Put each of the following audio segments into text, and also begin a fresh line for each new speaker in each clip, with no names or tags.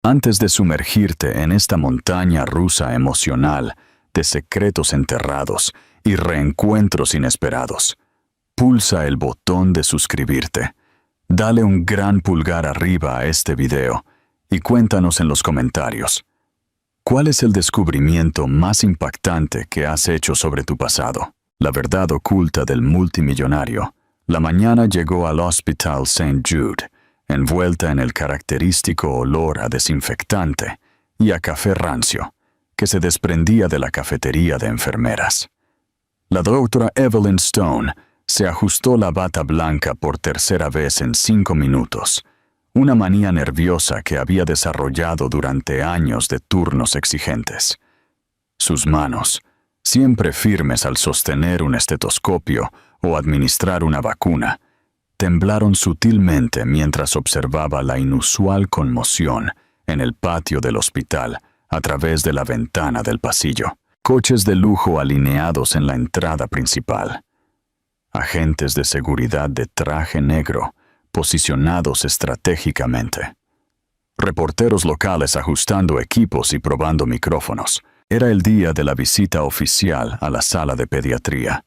Antes de sumergirte en esta montaña rusa emocional de secretos enterrados y reencuentros inesperados, pulsa el botón de suscribirte. Dale un gran pulgar arriba a este video y cuéntanos en los comentarios. ¿Cuál es el descubrimiento más impactante que has hecho sobre tu pasado? La verdad oculta del multimillonario. La mañana llegó al Hospital St. Jude, envuelta en el característico olor a desinfectante y a café rancio que se desprendía de la cafetería de enfermeras. La doctora Evelyn Stone se ajustó la bata blanca por tercera vez en 5 minutos, una manía nerviosa que había desarrollado durante años de turnos exigentes. Sus manos, siempre firmes al sostener un estetoscopio o administrar una vacuna, temblaron sutilmente mientras observaba la inusual conmoción en el patio del hospital a través de la ventana del pasillo. Coches de lujo alineados en la entrada principal. Agentes de seguridad de traje negro posicionados estratégicamente. Reporteros locales ajustando equipos y probando micrófonos. Era el día de la visita oficial a la sala de pediatría,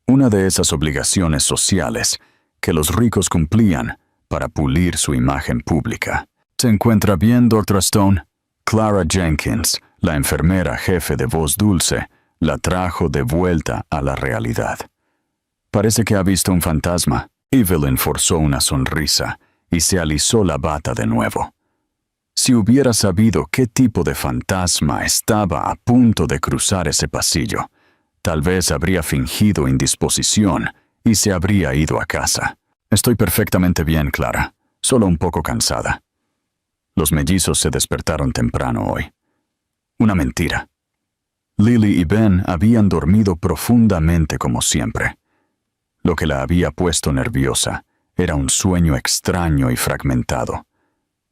una de esas obligaciones sociales que los ricos cumplían para pulir su imagen pública. ¿Se encuentra bien, Dr. Stone? Clara Jenkins, la enfermera jefe de voz dulce, la trajo de vuelta a la realidad. Parece que ha visto un fantasma. Evelyn forzó una sonrisa y se alisó la bata de nuevo. Si hubiera sabido qué tipo de fantasma estaba a punto de cruzar ese pasillo, tal vez habría fingido indisposición y se habría ido a casa. Estoy perfectamente bien, Clara, solo un poco cansada. Los mellizos se despertaron temprano hoy. Una mentira. Lily y Ben habían dormido profundamente como siempre. Lo que la había puesto nerviosa era un sueño extraño y fragmentado,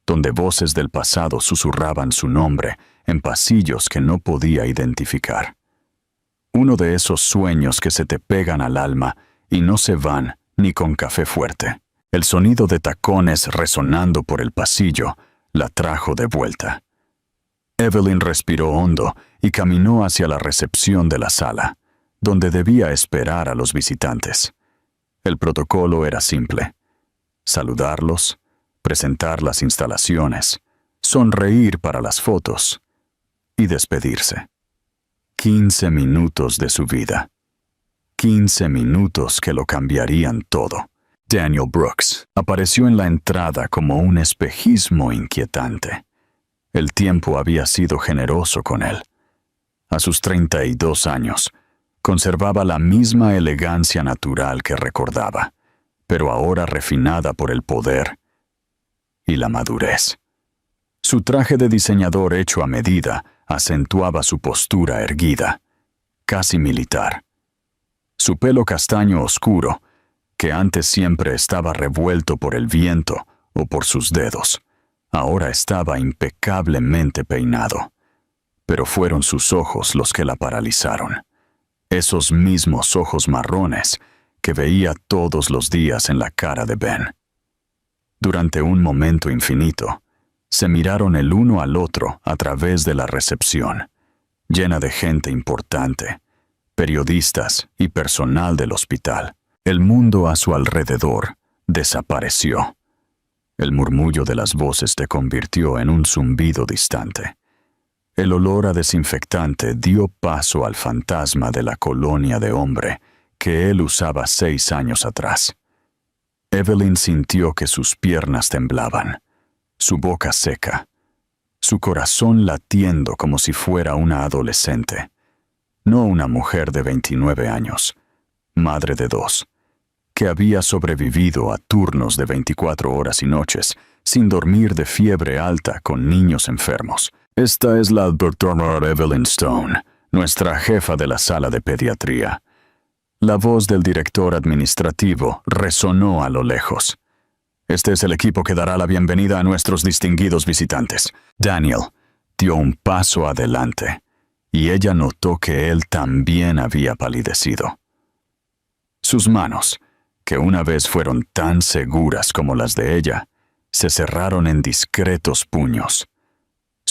donde voces del pasado susurraban su nombre en pasillos que no podía identificar. Uno de esos sueños que se te pegan al alma y no se van ni con café fuerte. El sonido de tacones resonando por el pasillo la trajo de vuelta. Evelyn respiró hondo y caminó hacia la recepción de la sala, donde debía esperar a los visitantes. El protocolo era simple: saludarlos, presentar las instalaciones, sonreír para las fotos y despedirse. 15 minutos de su vida. 15 minutos que lo cambiarían todo. Daniel Brooks apareció en la entrada como un espejismo inquietante. El tiempo había sido generoso con él. A sus 32 años, conservaba la misma elegancia natural que recordaba, pero ahora refinada por el poder y la madurez. Su traje de diseñador hecho a medida acentuaba su postura erguida, casi militar. Su pelo castaño oscuro, que antes siempre estaba revuelto por el viento o por sus dedos, ahora estaba impecablemente peinado. Pero fueron sus ojos los que la paralizaron. Esos mismos ojos marrones que veía todos los días en la cara de Ben. Durante un momento infinito, se miraron el uno al otro a través de la recepción, llena de gente importante, periodistas y personal del hospital. El mundo a su alrededor desapareció. El murmullo de las voces se convirtió en un zumbido distante. El olor a desinfectante dio paso al fantasma de la colonia de hombre que él usaba 6 años atrás. Evelyn sintió que sus piernas temblaban, su boca seca, su corazón latiendo como si fuera una adolescente, no una mujer de 29 años, madre de 2, que había sobrevivido a turnos de 24 horas y noches, sin dormir, de fiebre alta con niños enfermos. Esta es la doctora Evelyn Stone, nuestra jefa de la sala de pediatría. La voz del director administrativo resonó a lo lejos. Este es el equipo que dará la bienvenida a nuestros distinguidos visitantes. Daniel dio un paso adelante, y ella notó que él también había palidecido. Sus manos, que una vez fueron tan seguras como las de ella, se cerraron en discretos puños.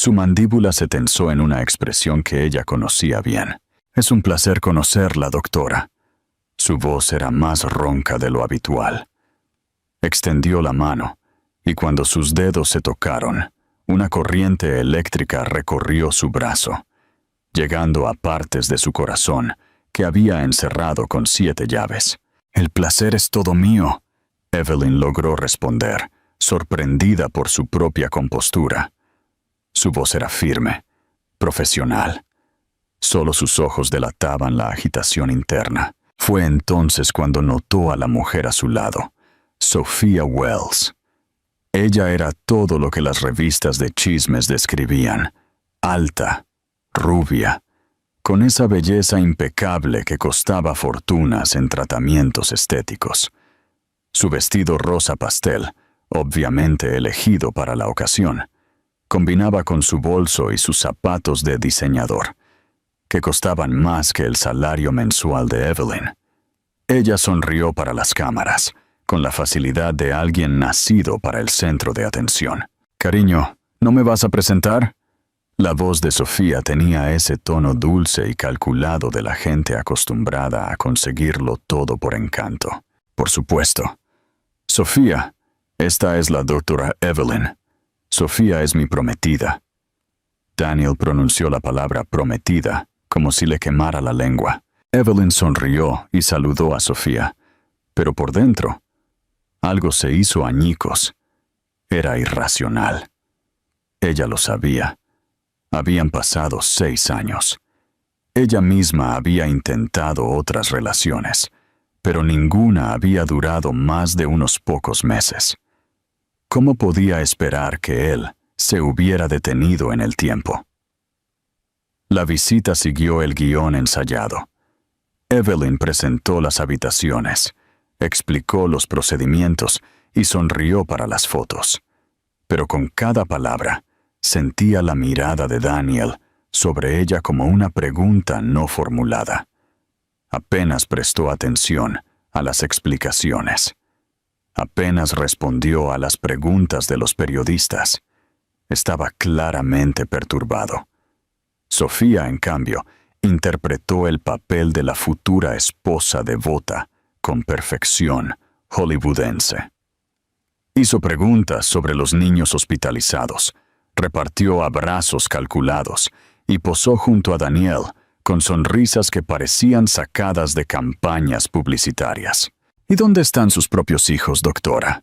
Su mandíbula se tensó en una expresión que ella conocía bien. «Es un placer conocerla, doctora». Su voz era más ronca de lo habitual. Extendió la mano, y cuando sus dedos se tocaron, una corriente eléctrica recorrió su brazo, llegando a partes de su corazón que había encerrado con 7 llaves. «El placer es todo mío», Evelyn logró responder, sorprendida por su propia compostura. Su voz era firme, profesional. Solo sus ojos delataban la agitación interna. Fue entonces cuando notó a la mujer a su lado, Sophia Wells. Ella era todo lo que las revistas de chismes describían: alta, rubia, con esa belleza impecable que costaba fortunas en tratamientos estéticos. Su vestido rosa pastel, obviamente elegido para la ocasión, combinaba con su bolso y sus zapatos de diseñador, que costaban más que el salario mensual de Evelyn. Ella sonrió para las cámaras, con la facilidad de alguien nacido para el centro de atención. «Cariño, ¿no me vas a presentar?» La voz de Sofía tenía ese tono dulce y calculado de la gente acostumbrada a conseguirlo todo por encanto. «Por supuesto. Sofía, esta es la doctora Evelyn. Sofía es mi prometida». Daniel pronunció la palabra prometida como si le quemara la lengua. Evelyn sonrió y saludó a Sofía, pero por dentro, algo se hizo añicos. Era irracional. Ella lo sabía. Habían pasado 6 años. Ella misma había intentado otras relaciones, pero ninguna había durado más de unos pocos meses. ¿Cómo podía esperar que él se hubiera detenido en el tiempo? La visita siguió el guión ensayado. Evelyn presentó las habitaciones, explicó los procedimientos y sonrió para las fotos. Pero con cada palabra, sentía la mirada de Daniel sobre ella como una pregunta no formulada. Apenas prestó atención a las explicaciones. Apenas respondió a las preguntas de los periodistas. Estaba claramente perturbado. Sofía, en cambio, interpretó el papel de la futura esposa devota con perfección hollywoodense. Hizo preguntas sobre los niños hospitalizados, repartió abrazos calculados y posó junto a Daniel con sonrisas que parecían sacadas de campañas publicitarias. «¿Y dónde están sus propios hijos, doctora?»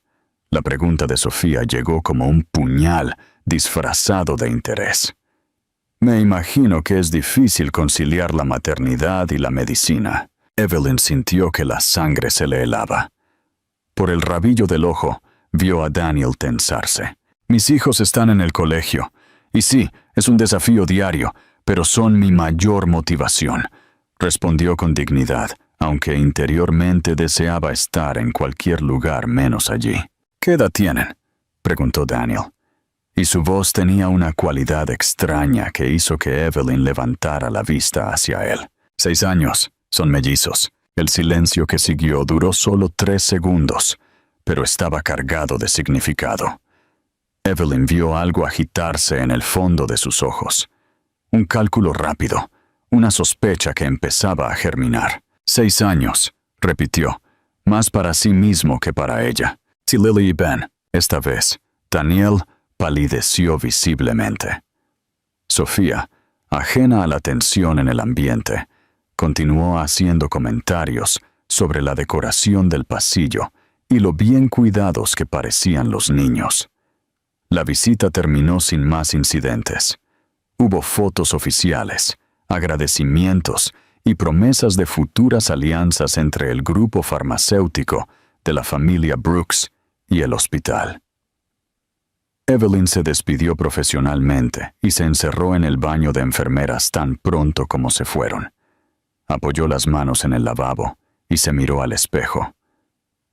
La pregunta de Sofía llegó como un puñal disfrazado de interés. «Me imagino que es difícil conciliar la maternidad y la medicina». Evelyn sintió que la sangre se le helaba. Por el rabillo del ojo, vio a Daniel tensarse. «Mis hijos están en el colegio. Y sí, es un desafío diario, pero son mi mayor motivación», respondió con dignidad, aunque interiormente deseaba estar en cualquier lugar menos allí. «¿Qué edad tienen?», preguntó Daniel. Y su voz tenía una cualidad extraña que hizo que Evelyn levantara la vista hacia él. 6 años. Son mellizos». El silencio que siguió duró solo 3 segundos, pero estaba cargado de significado. Evelyn vio algo agitarse en el fondo de sus ojos. Un cálculo rápido, una sospecha que empezaba a germinar. 6 años, repitió, más para sí mismo que para ella. «Si Lily y Ben». Esta vez, Daniel palideció visiblemente. Sofía, ajena a la tensión en el ambiente, continuó haciendo comentarios sobre la decoración del pasillo y lo bien cuidados que parecían los niños. La visita terminó sin más incidentes. Hubo fotos oficiales, agradecimientos y promesas de futuras alianzas entre el grupo farmacéutico de la familia Brooks y el hospital. Evelyn se despidió profesionalmente y se encerró en el baño de enfermeras tan pronto como se fueron. Apoyó las manos en el lavabo y se miró al espejo.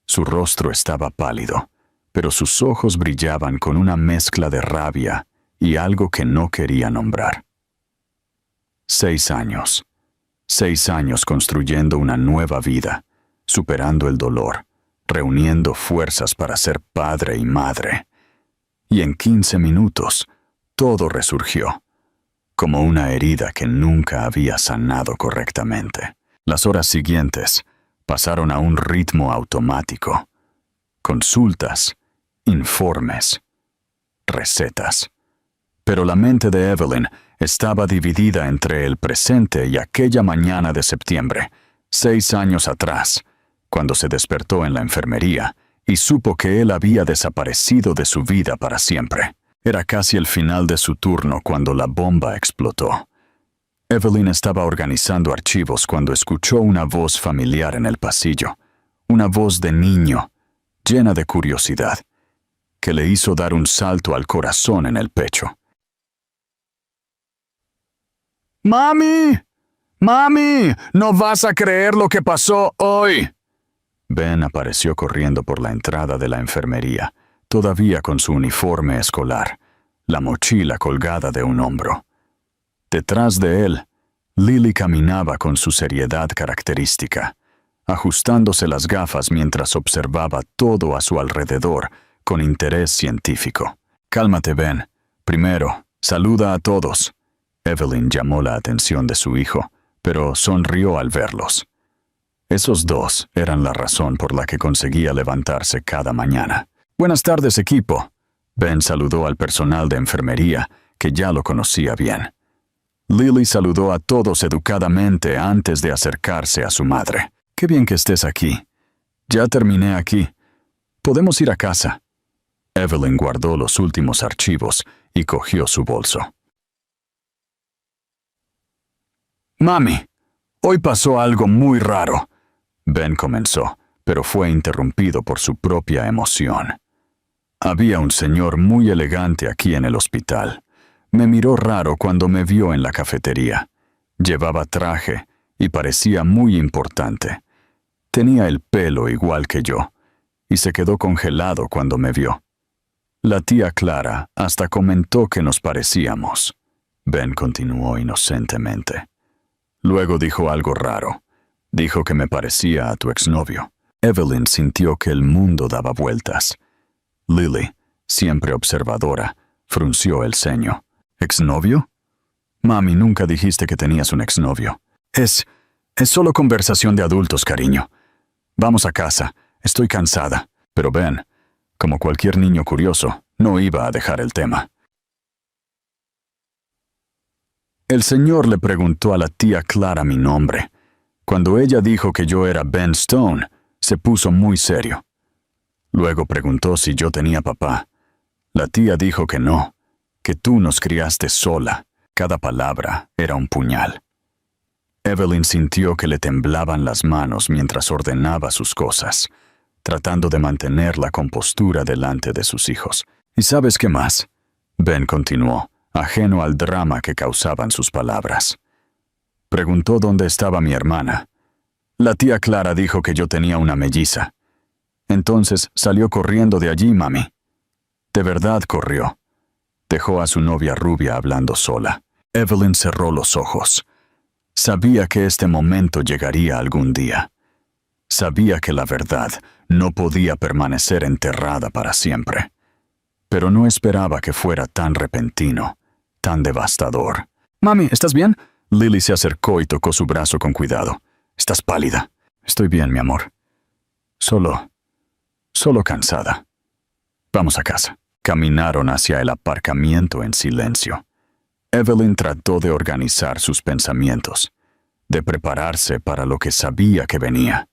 Su rostro estaba pálido, pero sus ojos brillaban con una mezcla de rabia y algo que no quería nombrar. 6 años. 6 años construyendo una nueva vida, superando el dolor, reuniendo fuerzas para ser padre y madre. Y en 15 minutos, todo resurgió, como una herida que nunca había sanado correctamente. Las horas siguientes pasaron a un ritmo automático. Consultas, informes, recetas. Pero la mente de Evelyn estaba dividida entre el presente y aquella mañana de septiembre, 6 años atrás, cuando se despertó en la enfermería y supo que él había desaparecido de su vida para siempre. Era casi el final de su turno cuando la bomba explotó. Evelyn estaba organizando archivos cuando escuchó una voz familiar en el pasillo, una voz de niño, llena de curiosidad, que le hizo dar un salto al corazón en el pecho. ¡Mami! ¡Mami! ¡No vas a creer lo que pasó hoy! Ben apareció corriendo por la entrada de la enfermería, todavía con su uniforme escolar, la mochila colgada de un hombro. Detrás de él, Lily caminaba con su seriedad característica, ajustándose las gafas mientras observaba todo a su alrededor con interés científico. «Cálmate, Ben. Primero, saluda a todos». Evelyn llamó la atención de su hijo, pero sonrió al verlos. Esos dos eran la razón por la que conseguía levantarse cada mañana. «Buenas tardes, equipo». Ben saludó al personal de enfermería, que ya lo conocía bien. Lily saludó a todos educadamente antes de acercarse a su madre. «Qué bien que estés aquí. Ya terminé aquí. Podemos ir a casa». Evelyn guardó los últimos archivos y cogió su bolso. «Mami, hoy pasó algo muy raro». Ben comenzó, pero fue interrumpido por su propia emoción. «Había un señor muy elegante aquí en el hospital. Me miró raro cuando me vio en la cafetería. Llevaba traje y parecía muy importante. Tenía el pelo igual que yo, y se quedó congelado cuando me vio. La tía Clara hasta comentó que nos parecíamos». Ben continuó inocentemente. «Luego dijo algo raro. Dijo que me parecía a tu exnovio». Evelyn sintió que el mundo daba vueltas. Lily, siempre observadora, frunció el ceño. «¿Exnovio? Mami, nunca dijiste que tenías un exnovio». Es solo conversación de adultos, cariño. Vamos a casa. Estoy cansada». Pero Ben, como cualquier niño curioso, no iba a dejar el tema. «El señor le preguntó a la tía Clara mi nombre. Cuando ella dijo que yo era Ben Stone, se puso muy serio. Luego preguntó si yo tenía papá. La tía dijo que no, que tú nos criaste sola». Cada palabra era un puñal. Evelyn sintió que le temblaban las manos mientras ordenaba sus cosas, tratando de mantener la compostura delante de sus hijos. «¿Y sabes qué más?», Ben continuó, ajeno al drama que causaban sus palabras. Preguntó dónde estaba mi hermana. La tía Clara dijo que yo tenía una melliza. Entonces salió corriendo de allí, mami. De verdad corrió. Dejó a su novia rubia hablando sola. Evelyn cerró los ojos. Sabía que este momento llegaría algún día. Sabía que la verdad no podía permanecer enterrada para siempre. Pero no esperaba que fuera tan repentino, tan devastador. «Mami, ¿estás bien?» Lily se acercó y tocó su brazo con cuidado. «Estás pálida». «Estoy bien, mi amor. Solo cansada. Vamos a casa». Caminaron hacia el aparcamiento en silencio. Evelyn trató de organizar sus pensamientos, de prepararse para lo que sabía que venía.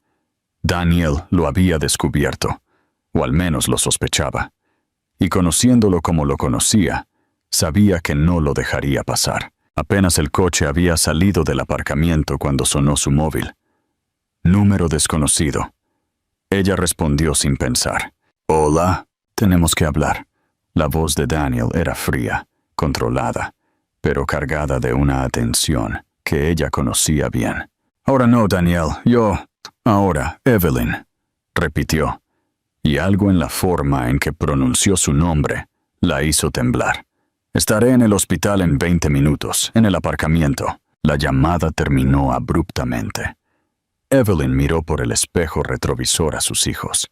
Daniel lo había descubierto, o al menos lo sospechaba, y conociéndolo como lo conocía, sabía que no lo dejaría pasar. Apenas el coche había salido del aparcamiento cuando sonó su móvil. Número desconocido. Ella respondió sin pensar. «Hola, tenemos que hablar». La voz de Daniel era fría, controlada, pero cargada de una atención que ella conocía bien. «Ahora no, Daniel, ahora, Evelyn», repitió, y algo en la forma en que pronunció su nombre la hizo temblar. «Estaré en el hospital en 20 minutos, en el aparcamiento». La llamada terminó abruptamente. Evelyn miró por el espejo retrovisor a sus hijos.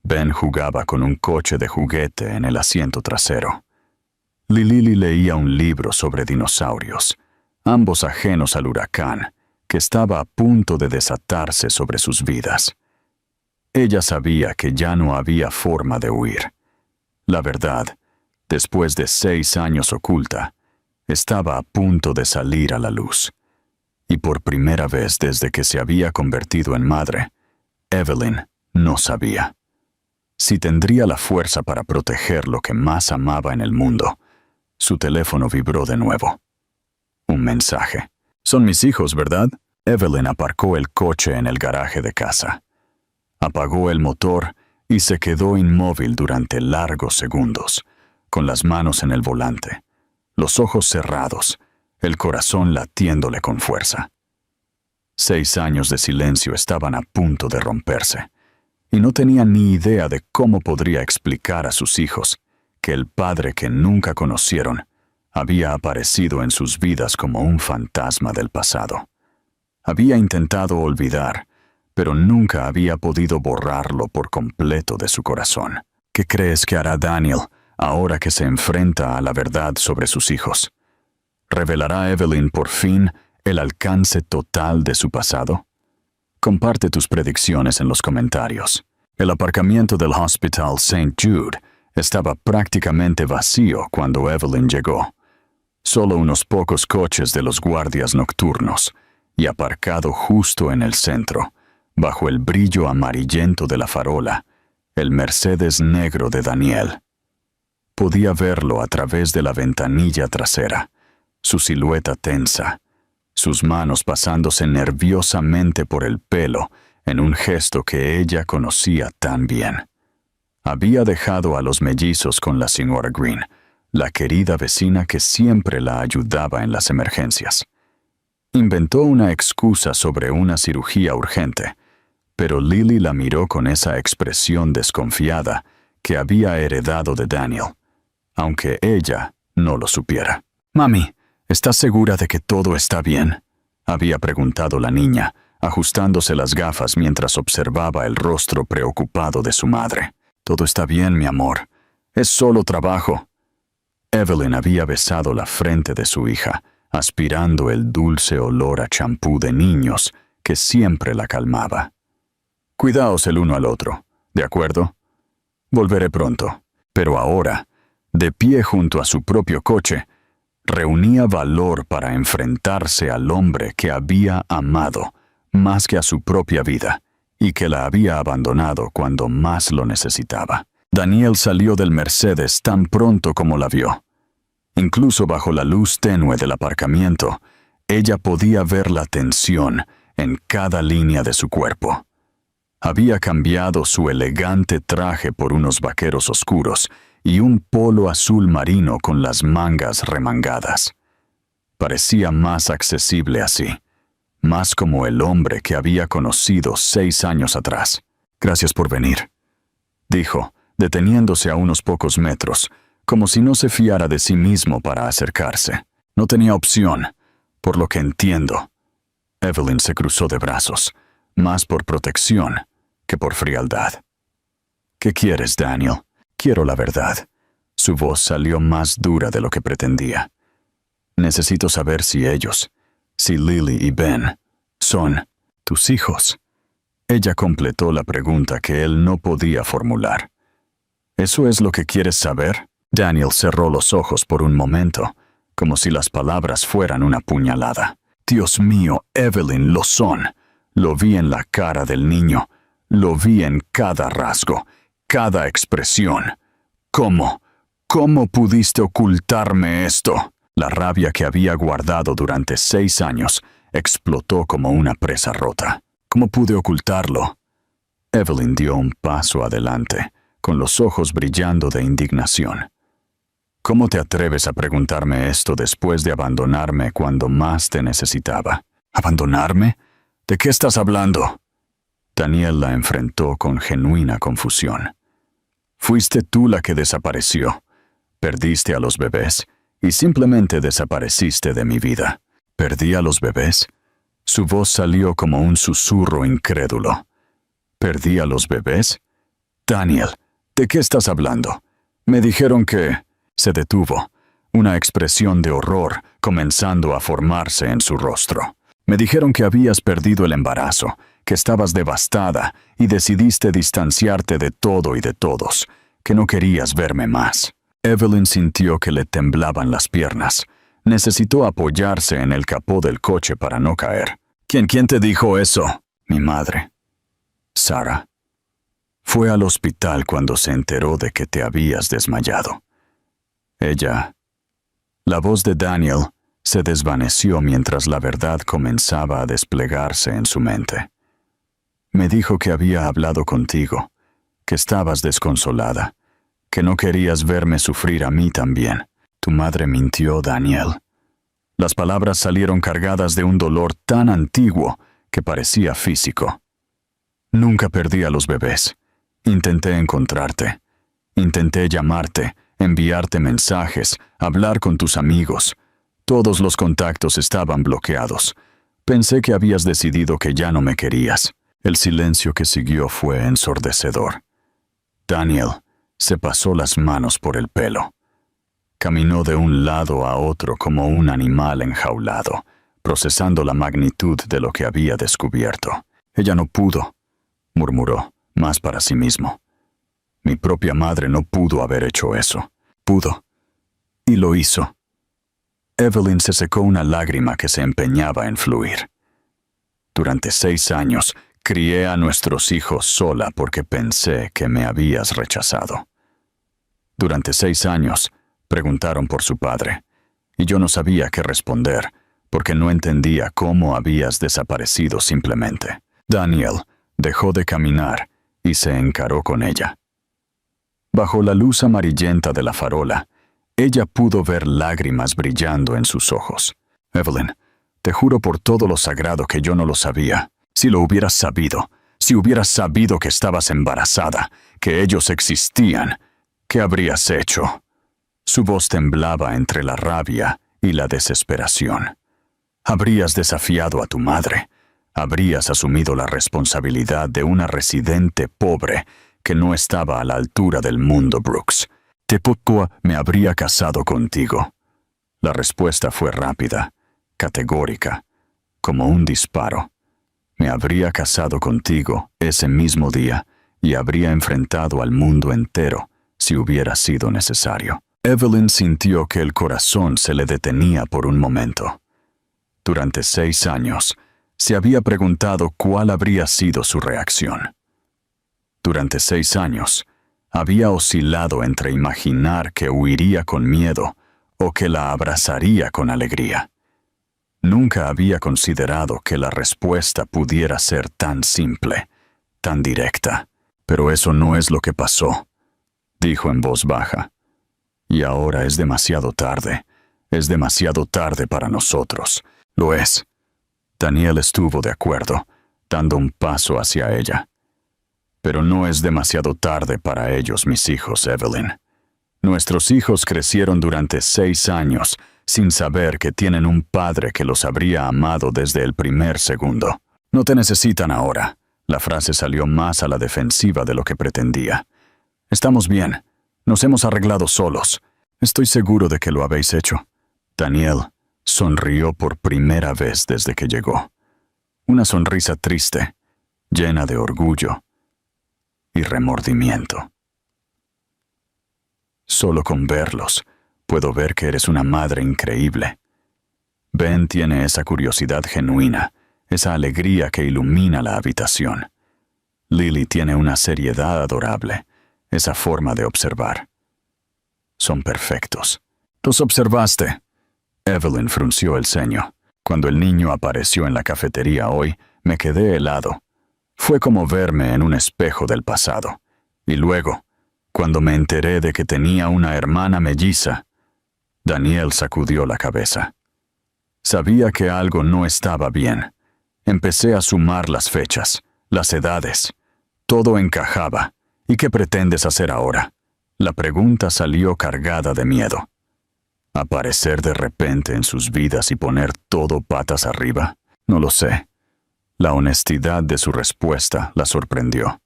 Ben jugaba con un coche de juguete en el asiento trasero. Lily leía un libro sobre dinosaurios, ambos ajenos al huracán, que estaba a punto de desatarse sobre sus vidas. Ella sabía que ya no había forma de huir. La verdad, después de 6 años oculta, estaba a punto de salir a la luz. Y por primera vez desde que se había convertido en madre, Evelyn no sabía si tendría la fuerza para proteger lo que más amaba en el mundo. Su teléfono vibró de nuevo. Un mensaje. «Son mis hijos, ¿verdad?» Evelyn aparcó el coche en el garaje de casa. Apagó el motor y se quedó inmóvil durante largos segundos, con las manos en el volante, los ojos cerrados, el corazón latiéndole con fuerza. 6 años de silencio estaban a punto de romperse, y no tenía ni idea de cómo podría explicar a sus hijos que el padre que nunca conocieron había aparecido en sus vidas como un fantasma del pasado. Había intentado olvidar, pero nunca había podido borrarlo por completo de su corazón. ¿Qué crees que hará Daniel ahora que se enfrenta a la verdad sobre sus hijos? ¿Revelará Evelyn por fin el alcance total de su pasado? Comparte tus predicciones en los comentarios. El aparcamiento del Hospital St. Jude estaba prácticamente vacío cuando Evelyn llegó. Solo unos pocos coches de los guardias nocturnos, y aparcado justo en el centro, bajo el brillo amarillento de la farola, el Mercedes negro de Daniel. Podía verlo a través de la ventanilla trasera, su silueta tensa, sus manos pasándose nerviosamente por el pelo en un gesto que ella conocía tan bien. Había dejado a los mellizos con la señora Green, la querida vecina que siempre la ayudaba en las emergencias. Inventó una excusa sobre una cirugía urgente, pero Lily la miró con esa expresión desconfiada que había heredado de Daniel, aunque ella no lo supiera. «Mami, ¿estás segura de que todo está bien?», había preguntado la niña, ajustándose las gafas mientras observaba el rostro preocupado de su madre. «Todo está bien, mi amor. Es solo trabajo». Evelyn había besado la frente de su hija, aspirando el dulce olor a champú de niños que siempre la calmaba. «Cuidaos el uno al otro, ¿de acuerdo? Volveré pronto». Pero ahora, de pie junto a su propio coche, reunía valor para enfrentarse al hombre que había amado más que a su propia vida y que la había abandonado cuando más lo necesitaba. Daniel salió del Mercedes tan pronto como la vio. Incluso bajo la luz tenue del aparcamiento, ella podía ver la tensión en cada línea de su cuerpo. Había cambiado su elegante traje por unos vaqueros oscuros y un polo azul marino con las mangas remangadas. Parecía más accesible así, más como el hombre que había conocido 6 años atrás. «Gracias por venir», dijo, deteniéndose a unos pocos metros, como si no se fiara de sí mismo para acercarse. «No tenía opción, por lo que entiendo». Evelyn se cruzó de brazos, más por protección que por frialdad. «¿Qué quieres, Daniel?» «Quiero la verdad». Su voz salió más dura de lo que pretendía. «Necesito saber si ellos, si Lily y Ben, son tus hijos». Ella completó la pregunta que él no podía formular. «¿Eso es lo que quieres saber?» Daniel cerró los ojos por un momento, como si las palabras fueran una puñalada. «Dios mío, Evelyn, lo son». Lo vi en la cara del niño. Lo vi en cada rasgo, cada expresión. ¿Cómo pudiste ocultarme esto?» La rabia que había guardado durante 6 años explotó como una presa rota. «¿Cómo pude ocultarlo?» Evelyn dio un paso adelante, con los ojos brillando de indignación. «¿Cómo te atreves a preguntarme esto después de abandonarme cuando más te necesitaba?» «¿Abandonarme? ¿De qué estás hablando?» Daniel la enfrentó con genuina confusión. «Fuiste tú la que desapareció. Perdiste a los bebés y simplemente desapareciste de mi vida». «¿Perdí a los bebés?» Su voz salió como un susurro incrédulo. «¿Perdí a los bebés?» «Daniel, ¿de qué estás hablando? Me dijeron que...» Se detuvo, una expresión de horror comenzando a formarse en su rostro. Me dijeron que habías perdido el embarazo, que estabas devastada y decidiste distanciarte de todo y de todos, que no querías verme más. Evelyn sintió que le temblaban las piernas. Necesitó apoyarse en el capó del coche para no caer. ¿Quién te dijo eso? Mi madre. Sarah. Fue al hospital cuando se enteró de que te habías desmayado. Ella. La voz de Daniel se desvaneció mientras la verdad comenzaba a desplegarse en su mente. Me dijo que había hablado contigo, que estabas desconsolada, que no querías verme sufrir a mí también. Tu madre mintió, Daniel. Las palabras salieron cargadas de un dolor tan antiguo que parecía físico. Nunca perdí a los bebés. Intenté encontrarte. Intenté llamarte, enviarte mensajes, hablar con tus amigos. Todos los contactos estaban bloqueados. Pensé que habías decidido que ya no me querías. El silencio que siguió fue ensordecedor. Daniel se pasó las manos por el pelo. Caminó de un lado a otro como un animal enjaulado, procesando la magnitud de lo que había descubierto. Ella no pudo, murmuró, más para sí mismo. Mi propia madre no pudo haber hecho eso. Pudo. Y lo hizo. Evelyn se secó una lágrima que se empeñaba en fluir. Durante 6 años, crié a nuestros hijos sola porque pensé que me habías rechazado. Durante 6 años, preguntaron por su padre, y yo no sabía qué responder, porque no entendía cómo habías desaparecido simplemente. Daniel dejó de caminar y se encaró con ella. Bajo la luz amarillenta de la farola, ella pudo ver lágrimas brillando en sus ojos. Evelyn, te juro por todo lo sagrado que yo no lo sabía. Si lo hubieras sabido, si hubieras sabido que estabas embarazada, que ellos existían, ¿qué habrías hecho? Su voz temblaba entre la rabia y la desesperación. Habrías desafiado a tu madre. Habrías asumido la responsabilidad de una residente pobre que no estaba a la altura del mundo, Brooks. Tepotcoa me habría casado contigo. La respuesta fue rápida, categórica, como un disparo. Me habría casado contigo ese mismo día y habría enfrentado al mundo entero si hubiera sido necesario. Evelyn sintió que el corazón se le detenía por un momento. Durante 6 años, se había preguntado cuál habría sido su reacción. Durante 6 años, había oscilado entre imaginar que huiría con miedo o que la abrazaría con alegría. Nunca había considerado que la respuesta pudiera ser tan simple, tan directa. Pero eso no es lo que pasó, dijo en voz baja. Y ahora es demasiado tarde. Es demasiado tarde para nosotros. Lo es. Daniel estuvo de acuerdo, dando un paso hacia ella. Pero no es demasiado tarde para ellos, mis hijos, Evelyn. Nuestros hijos crecieron durante 6 años sin saber que tienen un padre que los habría amado desde el primer segundo. No te necesitan ahora. La frase salió más a la defensiva de lo que pretendía. Estamos bien. Nos hemos arreglado solos. Estoy seguro de que lo habéis hecho. Daniel sonrió por primera vez desde que llegó. Una sonrisa triste, llena de orgullo y remordimiento. Solo con verlos, puedo ver que eres una madre increíble. Ben tiene esa curiosidad genuina, esa alegría que ilumina la habitación. Lily tiene una seriedad adorable, esa forma de observar. Son perfectos. ¿Los observaste? Evelyn frunció el ceño. Cuando el niño apareció en la cafetería hoy, me quedé helado. Fue como verme en un espejo del pasado. Y luego, cuando me enteré de que tenía una hermana melliza, Daniel sacudió la cabeza. Sabía que algo no estaba bien. Empecé a sumar las fechas, las edades. Todo encajaba. ¿Y qué pretendes hacer ahora? La pregunta salió cargada de miedo. ¿Aparecer de repente en sus vidas y poner todo patas arriba? No lo sé. La honestidad de su respuesta la sorprendió.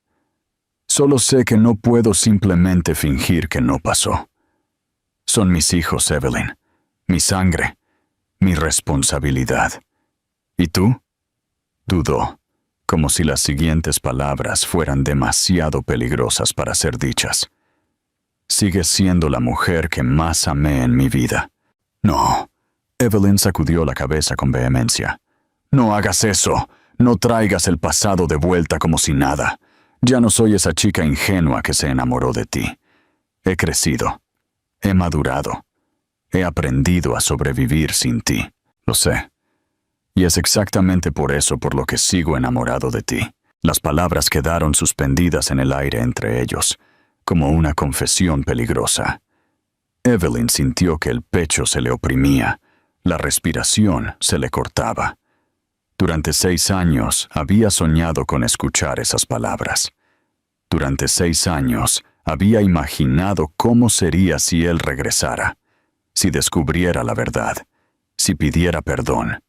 Solo sé que no puedo simplemente fingir que no pasó. Son mis hijos, Evelyn. mi sangre, mi responsabilidad. ¿Y tú? Dudó, como si las siguientes palabras fueran demasiado peligrosas para ser dichas. Sigues siendo la mujer que más amé en mi vida. No. Evelyn sacudió la cabeza con vehemencia. No hagas eso. No traigas el pasado de vuelta como si nada. Ya no soy esa chica ingenua que se enamoró de ti. He crecido. He madurado. He aprendido a sobrevivir sin ti. Lo sé. Y es exactamente por eso por lo que sigo enamorado de ti. Las palabras quedaron suspendidas en el aire entre ellos, como una confesión peligrosa. Evelyn sintió que el pecho se le oprimía, la respiración se le cortaba. Durante 6 años había soñado con escuchar esas palabras. Durante 6 años había imaginado cómo sería si él regresara, si descubriera la verdad, si pidiera perdón.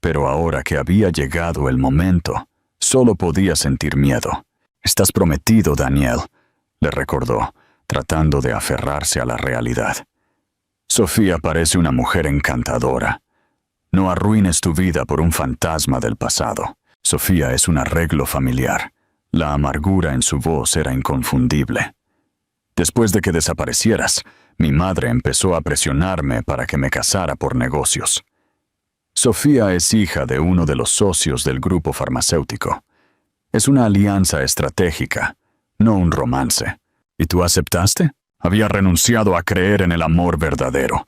Pero ahora que había llegado el momento, solo podía sentir miedo. «Estás prometido, Daniel», le recordó, tratando de aferrarse a la realidad. «Sofía parece una mujer encantadora. No arruines tu vida por un fantasma del pasado. Sofía es un arreglo familiar». La amargura en su voz era inconfundible. «Después de que desaparecieras, mi madre empezó a presionarme para que me casara por negocios. Sofía es hija de uno de los socios del grupo farmacéutico. Es una alianza estratégica, no un romance. ¿Y tú aceptaste?» Había renunciado a creer en el amor verdadero.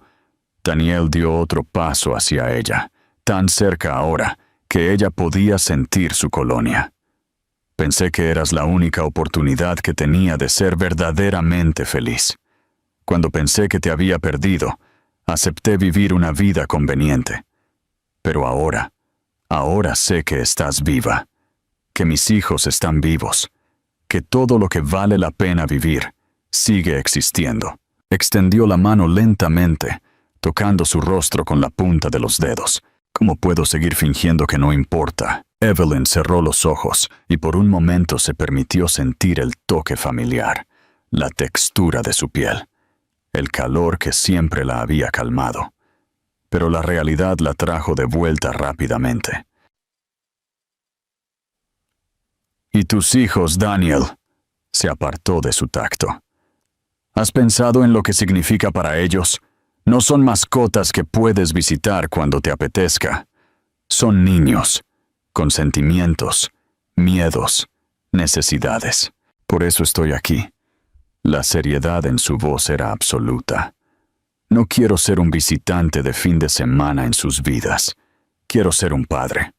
Daniel dio otro paso hacia ella, tan cerca ahora que ella podía sentir su colonia. «Pensé que eras la única oportunidad que tenía de ser verdaderamente feliz. Cuando pensé que te había perdido, acepté vivir una vida conveniente. Pero ahora sé que estás viva, que mis hijos están vivos, que todo lo que vale la pena vivir sigue existiendo». Extendió la mano lentamente, tocando su rostro con la punta de los dedos. «¿Cómo puedo seguir fingiendo que no importa?» Evelyn cerró los ojos y por un momento se permitió sentir el toque familiar, la textura de su piel, el calor que siempre la había calmado. Pero la realidad la trajo de vuelta rápidamente. «¿Y tus hijos, Daniel?» Se apartó de su tacto. «¿Has pensado en lo que significa para ellos? No son mascotas que puedes visitar cuando te apetezca. Son niños, con sentimientos, miedos, necesidades. Por eso estoy aquí». La seriedad en su voz era absoluta. «No quiero ser un visitante de fin de semana en sus vidas. Quiero ser un padre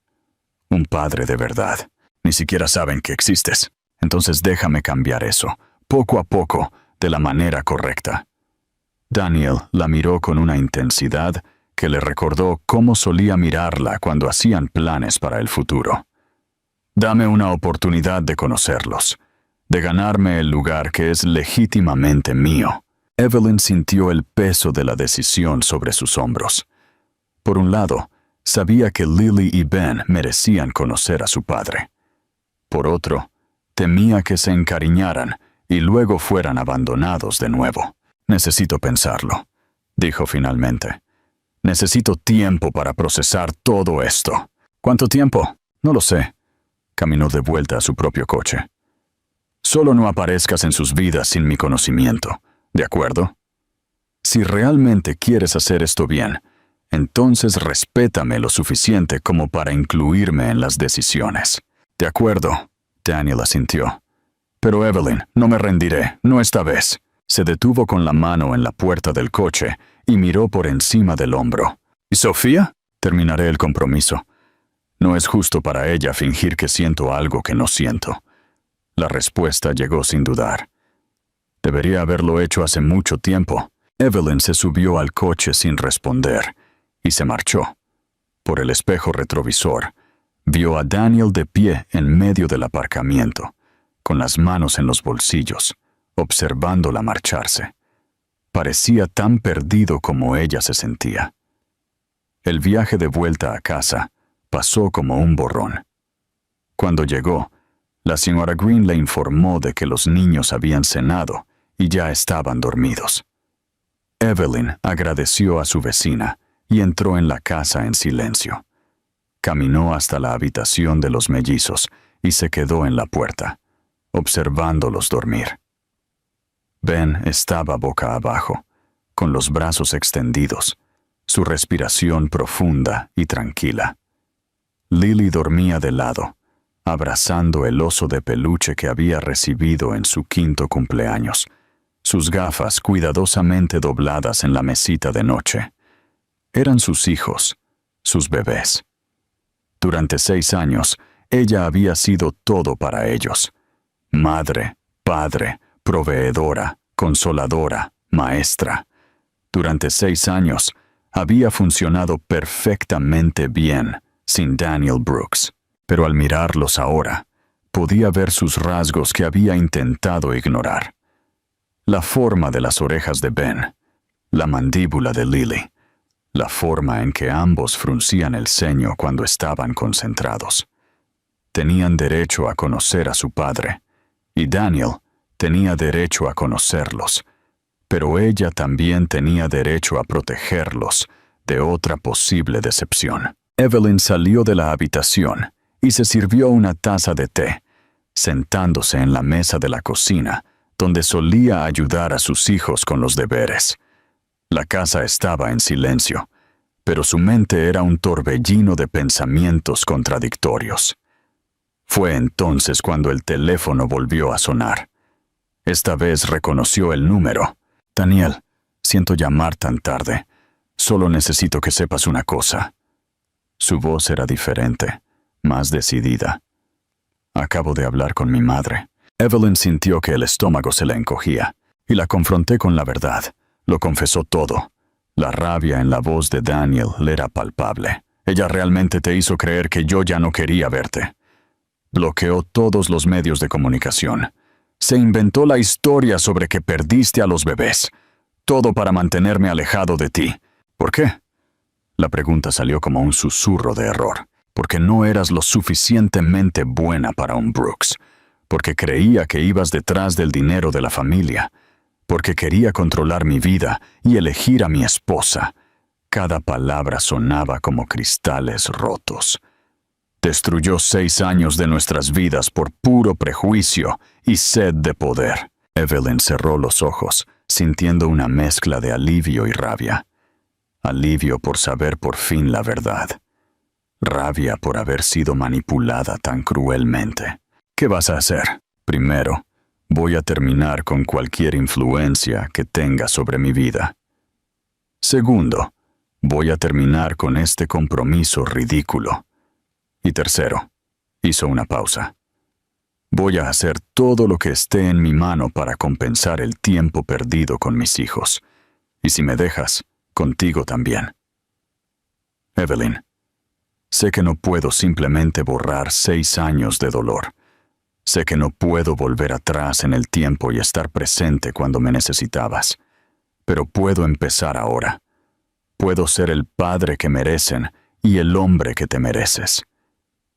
de verdad. Ni siquiera saben que existes. Entonces déjame cambiar eso, poco a poco, de la manera correcta». Daniel la miró con una intensidad que le recordó cómo solía mirarla cuando hacían planes para el futuro. «Dame una oportunidad de conocerlos, de ganarme el lugar que es legítimamente mío». Evelyn sintió el peso de la decisión sobre sus hombros. Por un lado, sabía que Lily y Ben merecían conocer a su padre. Por otro, temía que se encariñaran y luego fueran abandonados de nuevo. «Necesito pensarlo», dijo finalmente. «Necesito tiempo para procesar todo esto». «¿Cuánto tiempo?» «No lo sé». Caminó de vuelta a su propio coche. «Solo no aparezcas en sus vidas sin mi conocimiento. ¿De acuerdo? Si realmente quieres hacer esto bien, entonces respétame lo suficiente como para incluirme en las decisiones». «De acuerdo», Daniel asintió. «Pero Evelyn, no me rendiré, no esta vez». Se detuvo con la mano en la puerta del coche y miró por encima del hombro. «¿Y Sofía?» «Terminaré el compromiso. No es justo para ella fingir que siento algo que no siento». La respuesta llegó sin dudar. «Debería haberlo hecho hace mucho tiempo». Evelyn se subió al coche sin responder y se marchó. Por el espejo retrovisor, vio a Daniel de pie en medio del aparcamiento, con las manos en los bolsillos, observándola marcharse. Parecía tan perdido como ella se sentía. El viaje de vuelta a casa pasó como un borrón. Cuando llegó, la señora Green le informó de que los niños habían cenado y ya estaban dormidos. Evelyn agradeció a su vecina y entró en la casa en silencio. Caminó hasta la habitación de los mellizos y se quedó en la puerta, observándolos dormir. Ben estaba boca abajo, con los brazos extendidos, su respiración profunda y tranquila. Lily dormía de lado, abrazando el oso de peluche que había recibido en su 5º cumpleaños, sus gafas cuidadosamente dobladas en la mesita de noche. Eran sus hijos, sus bebés. Durante 6 años, ella había sido todo para ellos. Madre, padre, proveedora, consoladora, maestra. Durante 6 años, había funcionado perfectamente bien sin Daniel Brooks. Pero al mirarlos ahora, podía ver sus rasgos que había intentado ignorar. La forma de las orejas de Ben, la mandíbula de Lily, la forma en que ambos fruncían el ceño cuando estaban concentrados. Tenían derecho a conocer a su padre, y Daniel tenía derecho a conocerlos, pero ella también tenía derecho a protegerlos de otra posible decepción. Evelyn salió de la habitación y se sirvió una taza de té, sentándose en la mesa de la cocina, donde solía ayudar a sus hijos con los deberes. La casa estaba en silencio, pero su mente era un torbellino de pensamientos contradictorios. Fue entonces cuando el teléfono volvió a sonar. Esta vez reconoció el número. «Daniel, siento llamar tan tarde. Solo necesito que sepas una cosa». Su voz era diferente, más decidida. «Acabo de hablar con mi madre». Evelyn sintió que el estómago se le encogía, y la confronté con la verdad. Lo confesó todo. La rabia en la voz de Daniel le era palpable. «Ella realmente te hizo creer que yo ya no quería verte. Bloqueó todos los medios de comunicación. Se inventó la historia sobre que perdiste a los bebés. Todo para mantenerme alejado de ti. ¿Por qué?» La pregunta salió como un susurro de error. «Porque no eras lo suficientemente buena para un Brooks. Porque creía que ibas detrás del dinero de la familia. Porque quería controlar mi vida y elegir a mi esposa». Cada palabra sonaba como cristales rotos. Destruyó 6 años de nuestras vidas por puro prejuicio y sed de poder. Evelyn cerró los ojos, sintiendo una mezcla de alivio y rabia. Alivio por saber por fin la verdad. Rabia por haber sido manipulada tan cruelmente. «¿Qué vas a hacer?» «Primero, voy a terminar con cualquier influencia que tenga sobre mi vida. Segundo, voy a terminar con este compromiso ridículo. Y tercero», hizo una pausa, «voy a hacer todo lo que esté en mi mano para compensar el tiempo perdido con mis hijos. Y si me dejas, contigo también». «Evelyn, sé que no puedo simplemente borrar 6 años de dolor. Sé que no puedo volver atrás en el tiempo y estar presente cuando me necesitabas. Pero puedo empezar ahora. Puedo ser el padre que merecen y el hombre que te mereces.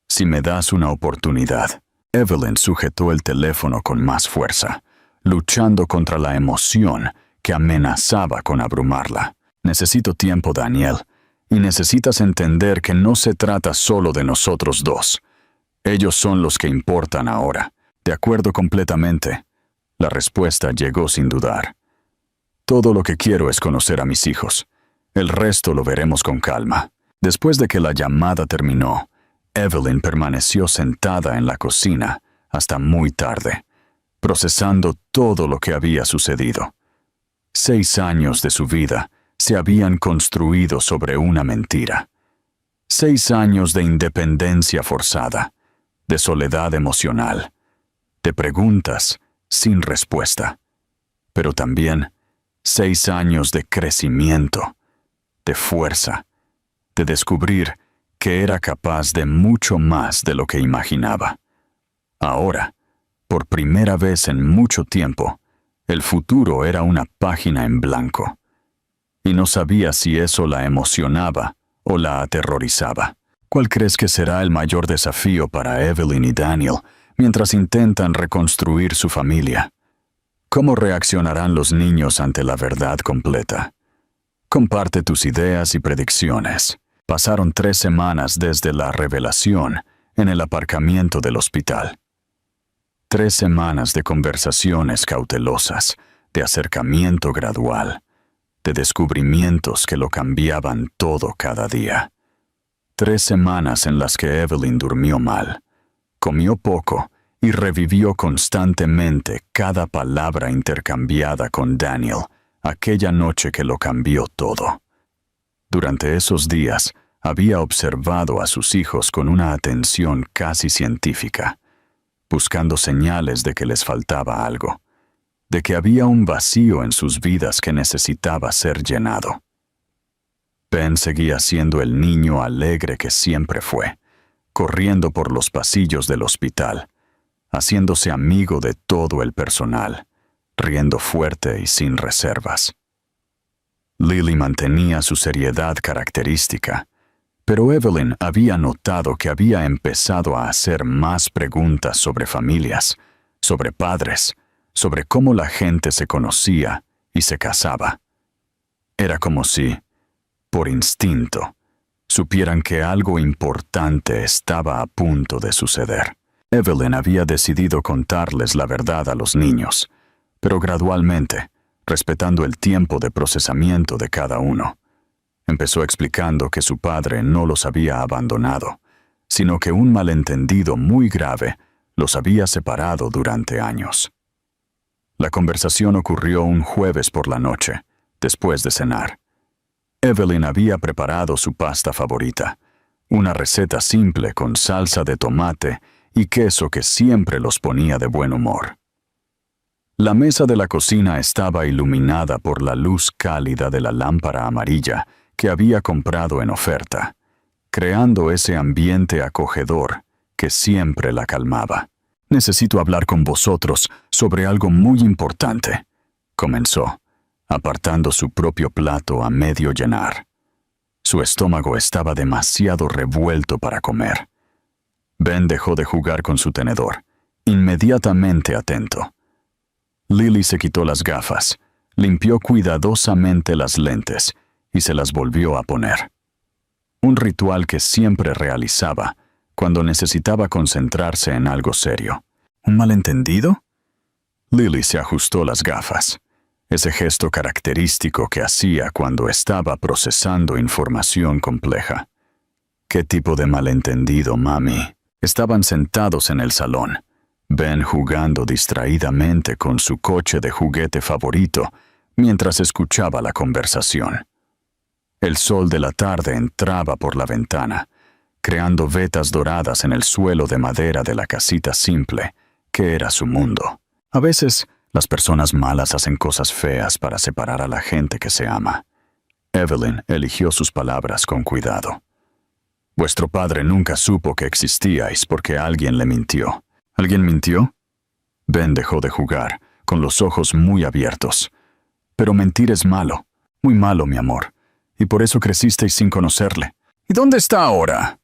Si me das una oportunidad». Evelyn sujetó el teléfono con más fuerza, luchando contra la emoción que amenazaba con abrumarla. «Necesito tiempo, Daniel, y necesitas entender que no se trata solo de nosotros dos. Ellos son los que importan ahora». «De acuerdo completamente». La respuesta llegó sin dudar. «Todo lo que quiero es conocer a mis hijos. El resto lo veremos con calma». Después de que la llamada terminó, Evelyn permaneció sentada en la cocina hasta muy tarde, procesando todo lo que había sucedido. 6 años de su vida se habían construido sobre una mentira. 6 años de independencia forzada, de soledad emocional, de preguntas sin respuesta, pero también 6 años de crecimiento, de fuerza, de descubrir que era capaz de mucho más de lo que imaginaba. Ahora, por primera vez en mucho tiempo, el futuro era una página en blanco, y no sabía si eso la emocionaba o la aterrorizaba. ¿Cuál crees que será el mayor desafío para Evelyn y Daniel mientras intentan reconstruir su familia? ¿Cómo reaccionarán los niños ante la verdad completa? Comparte tus ideas y predicciones. Pasaron 3 semanas desde la revelación en el aparcamiento del hospital. 3 semanas de conversaciones cautelosas, de acercamiento gradual, de descubrimientos que lo cambiaban todo cada día. 3 semanas en las que Evelyn durmió mal, comió poco y revivió constantemente cada palabra intercambiada con Daniel aquella noche que lo cambió todo. Durante esos días había observado a sus hijos con una atención casi científica, buscando señales de que les faltaba algo, de que había un vacío en sus vidas que necesitaba ser llenado. Ben seguía siendo el niño alegre que siempre fue, corriendo por los pasillos del hospital, haciéndose amigo de todo el personal, riendo fuerte y sin reservas. Lily mantenía su seriedad característica, pero Evelyn había notado que había empezado a hacer más preguntas sobre familias, sobre padres, sobre cómo la gente se conocía y se casaba. Era como si, por instinto, supieran que algo importante estaba a punto de suceder. Evelyn había decidido contarles la verdad a los niños, pero gradualmente, respetando el tiempo de procesamiento de cada uno. Empezó explicando que su padre no los había abandonado, sino que un malentendido muy grave los había separado durante años. La conversación ocurrió un jueves por la noche, después de cenar. Evelyn había preparado su pasta favorita, una receta simple con salsa de tomate y queso que siempre los ponía de buen humor. La mesa de la cocina estaba iluminada por la luz cálida de la lámpara amarilla que había comprado en oferta, creando ese ambiente acogedor que siempre la calmaba. «Necesito hablar con vosotros sobre algo muy importante», comenzó, apartando su propio plato a medio llenar. Su estómago estaba demasiado revuelto para comer. Ben dejó de jugar con su tenedor, inmediatamente atento. Lily se quitó las gafas, limpió cuidadosamente las lentes y se las volvió a poner. Un ritual que siempre realizaba cuando necesitaba concentrarse en algo serio. ¿Un malentendido? Lily se ajustó las gafas, ese gesto característico que hacía cuando estaba procesando información compleja. ¿Qué tipo de malentendido, mami? Estaban sentados en el salón, Ben jugando distraídamente con su coche de juguete favorito mientras escuchaba la conversación. El sol de la tarde entraba por la ventana, creando vetas doradas en el suelo de madera de la casita simple, que era su mundo. A veces, las personas malas hacen cosas feas para separar a la gente que se ama. Evelyn eligió sus palabras con cuidado. Vuestro padre nunca supo que existíais porque alguien le mintió. ¿Alguien mintió? Ben dejó de jugar, con los ojos muy abiertos. Pero mentir es malo, muy malo, mi amor, y por eso crecisteis sin conocerle. ¿Y dónde está ahora?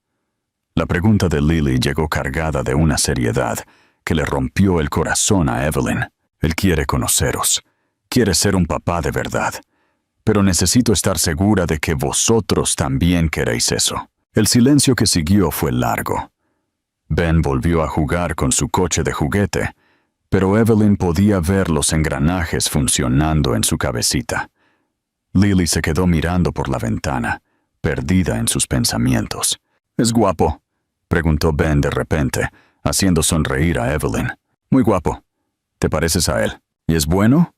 La pregunta de Lily llegó cargada de una seriedad que le rompió el corazón a Evelyn. Él quiere conoceros, quiere ser un papá de verdad, pero necesito estar segura de que vosotros también queréis eso. El silencio que siguió fue largo. Ben volvió a jugar con su coche de juguete, pero Evelyn podía ver los engranajes funcionando en su cabecita. Lily se quedó mirando por la ventana, perdida en sus pensamientos. ¿Es guapo?, preguntó Ben de repente, haciendo sonreír a Evelyn. Muy guapo. ¿Te pareces a él? ¿Y es bueno?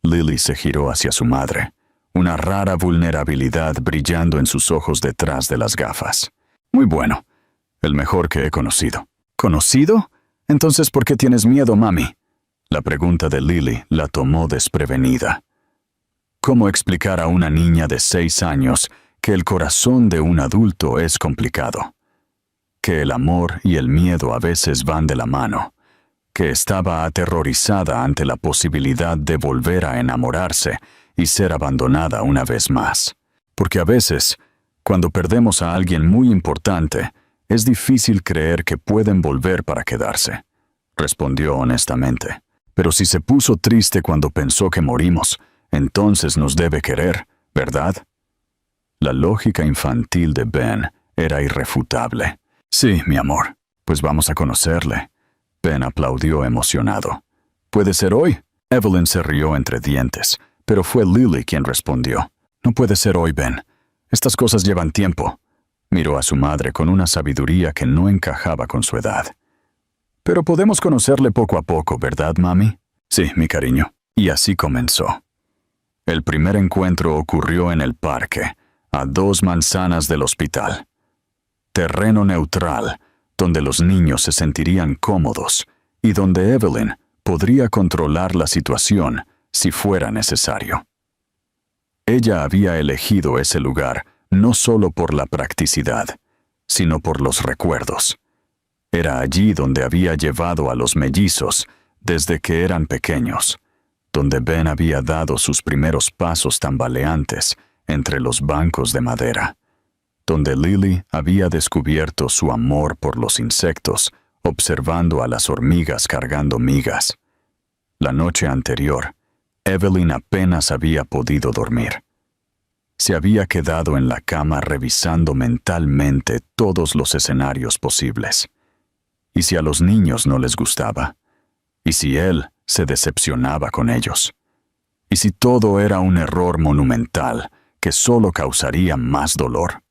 Lily se giró hacia su madre, una rara vulnerabilidad brillando en sus ojos detrás de las gafas. Muy bueno. El mejor que he conocido. ¿Conocido? Entonces, ¿por qué tienes miedo, mami? La pregunta de Lily la tomó desprevenida. ¿Cómo explicar a una niña de 6 años que el corazón de un adulto es complicado? Que el amor y el miedo a veces van de la mano. Que estaba aterrorizada ante la posibilidad de volver a enamorarse y ser abandonada una vez más. Porque a veces, cuando perdemos a alguien muy importante, es difícil creer que pueden volver para quedarse, respondió honestamente. Pero si se puso triste cuando pensó que morimos, entonces nos debe querer, ¿verdad? La lógica infantil de Ben era irrefutable. Sí, mi amor, pues vamos a conocerle. Ben aplaudió emocionado. ¿Puede ser hoy? Evelyn se rió entre dientes, pero fue Lily quien respondió. No puede ser hoy, Ben. Estas cosas llevan tiempo. Miró a su madre con una sabiduría que no encajaba con su edad. Pero podemos conocerle poco a poco, ¿verdad, mami? Sí, mi cariño. Y así comenzó. El primer encuentro ocurrió en el parque, a 2 manzanas del hospital. Terreno neutral, donde los niños se sentirían cómodos y donde Evelyn podría controlar la situación si fuera necesario. Ella había elegido ese lugar no solo por la practicidad, sino por los recuerdos. Era allí donde había llevado a los mellizos desde que eran pequeños, donde Ben había dado sus primeros pasos tambaleantes entre los bancos de madera, donde Lily había descubierto su amor por los insectos, observando a las hormigas cargando migas. La noche anterior, Evelyn apenas había podido dormir. Se había quedado en la cama revisando mentalmente todos los escenarios posibles. ¿Y si a los niños no les gustaba? ¿Y si él se decepcionaba con ellos? ¿Y si todo era un error monumental que solo causaría más dolor?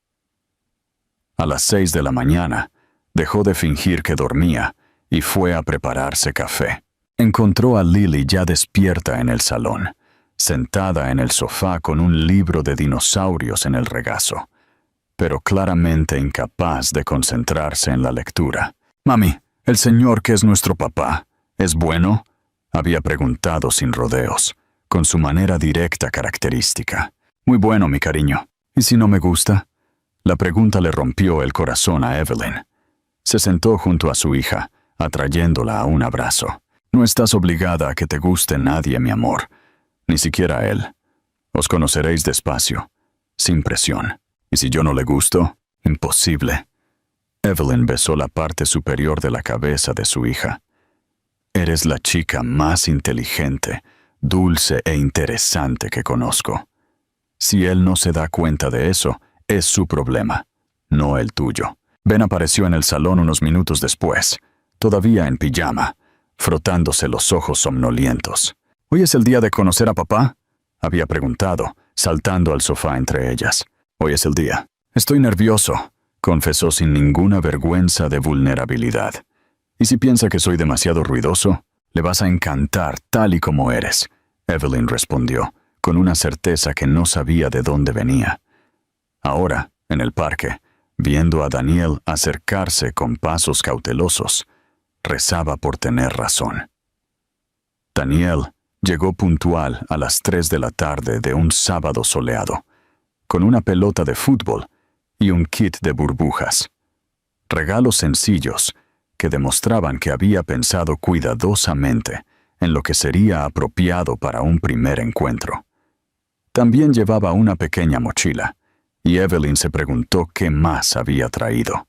A las 6 de la mañana, dejó de fingir que dormía y fue a prepararse café. Encontró a Lily ya despierta en el salón, sentada en el sofá con un libro de dinosaurios en el regazo, pero claramente incapaz de concentrarse en la lectura. «Mami, el señor que es nuestro papá, ¿es bueno?», había preguntado sin rodeos, con su manera directa característica. «Muy bueno, mi cariño. ¿Y si no me gusta?». La pregunta le rompió el corazón a Evelyn. Se sentó junto a su hija, atrayéndola a un abrazo. «No estás obligada a que te guste nadie, mi amor, ni siquiera él. Os conoceréis despacio, sin presión. ¿Y si yo no le gusto? Imposible». Evelyn besó la parte superior de la cabeza de su hija. «Eres la chica más inteligente, dulce e interesante que conozco. Si él no se da cuenta de eso, es su problema, no el tuyo». Ben apareció en el salón unos minutos después, todavía en pijama, frotándose los ojos somnolientos. «¿Hoy es el día de conocer a papá?», había preguntado, saltando al sofá entre ellas. «Hoy es el día. Estoy nervioso», confesó sin ninguna vergüenza de vulnerabilidad. «¿Y si piensa que soy demasiado ruidoso? Le vas a encantar tal y como eres», Evelyn respondió, con una certeza que no sabía de dónde venía. Ahora, en el parque, viendo a Daniel acercarse con pasos cautelosos, rezaba por tener razón. Daniel llegó puntual a las 3 de la tarde de un sábado soleado, con una pelota de fútbol y un kit de burbujas. Regalos sencillos que demostraban que había pensado cuidadosamente en lo que sería apropiado para un primer encuentro. También llevaba una pequeña mochila, y Evelyn se preguntó qué más había traído.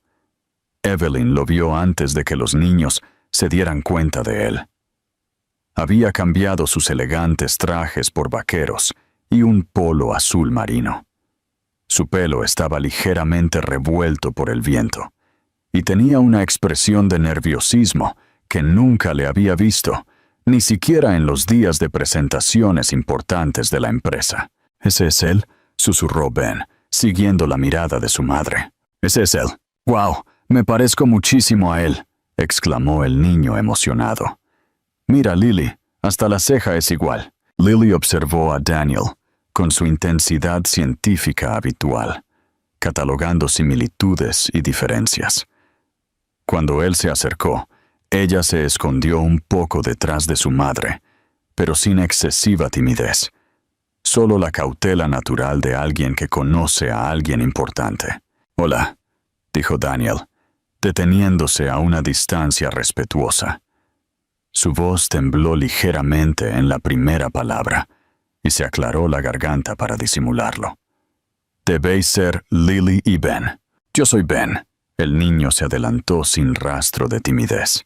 Evelyn lo vio antes de que los niños se dieran cuenta de él. Había cambiado sus elegantes trajes por vaqueros y un polo azul marino. Su pelo estaba ligeramente revuelto por el viento, y tenía una expresión de nerviosismo que nunca le había visto, ni siquiera en los días de presentaciones importantes de la empresa. «¿Ese es él?», susurró Ben, siguiendo la mirada de su madre. «Ese es él. ¡Wow! Me parezco muchísimo a él», exclamó el niño emocionado. «Mira, Lily, hasta la ceja es igual». Lily observó a Daniel con su intensidad científica habitual, catalogando similitudes y diferencias. Cuando él se acercó, ella se escondió un poco detrás de su madre, pero sin excesiva timidez. Solo la cautela natural de alguien que conoce a alguien importante. «Hola», dijo Daniel, deteniéndose a una distancia respetuosa. Su voz tembló ligeramente en la primera palabra, y se aclaró la garganta para disimularlo. «Debéis ser Lily y Ben». «Yo soy Ben». El niño se adelantó sin rastro de timidez.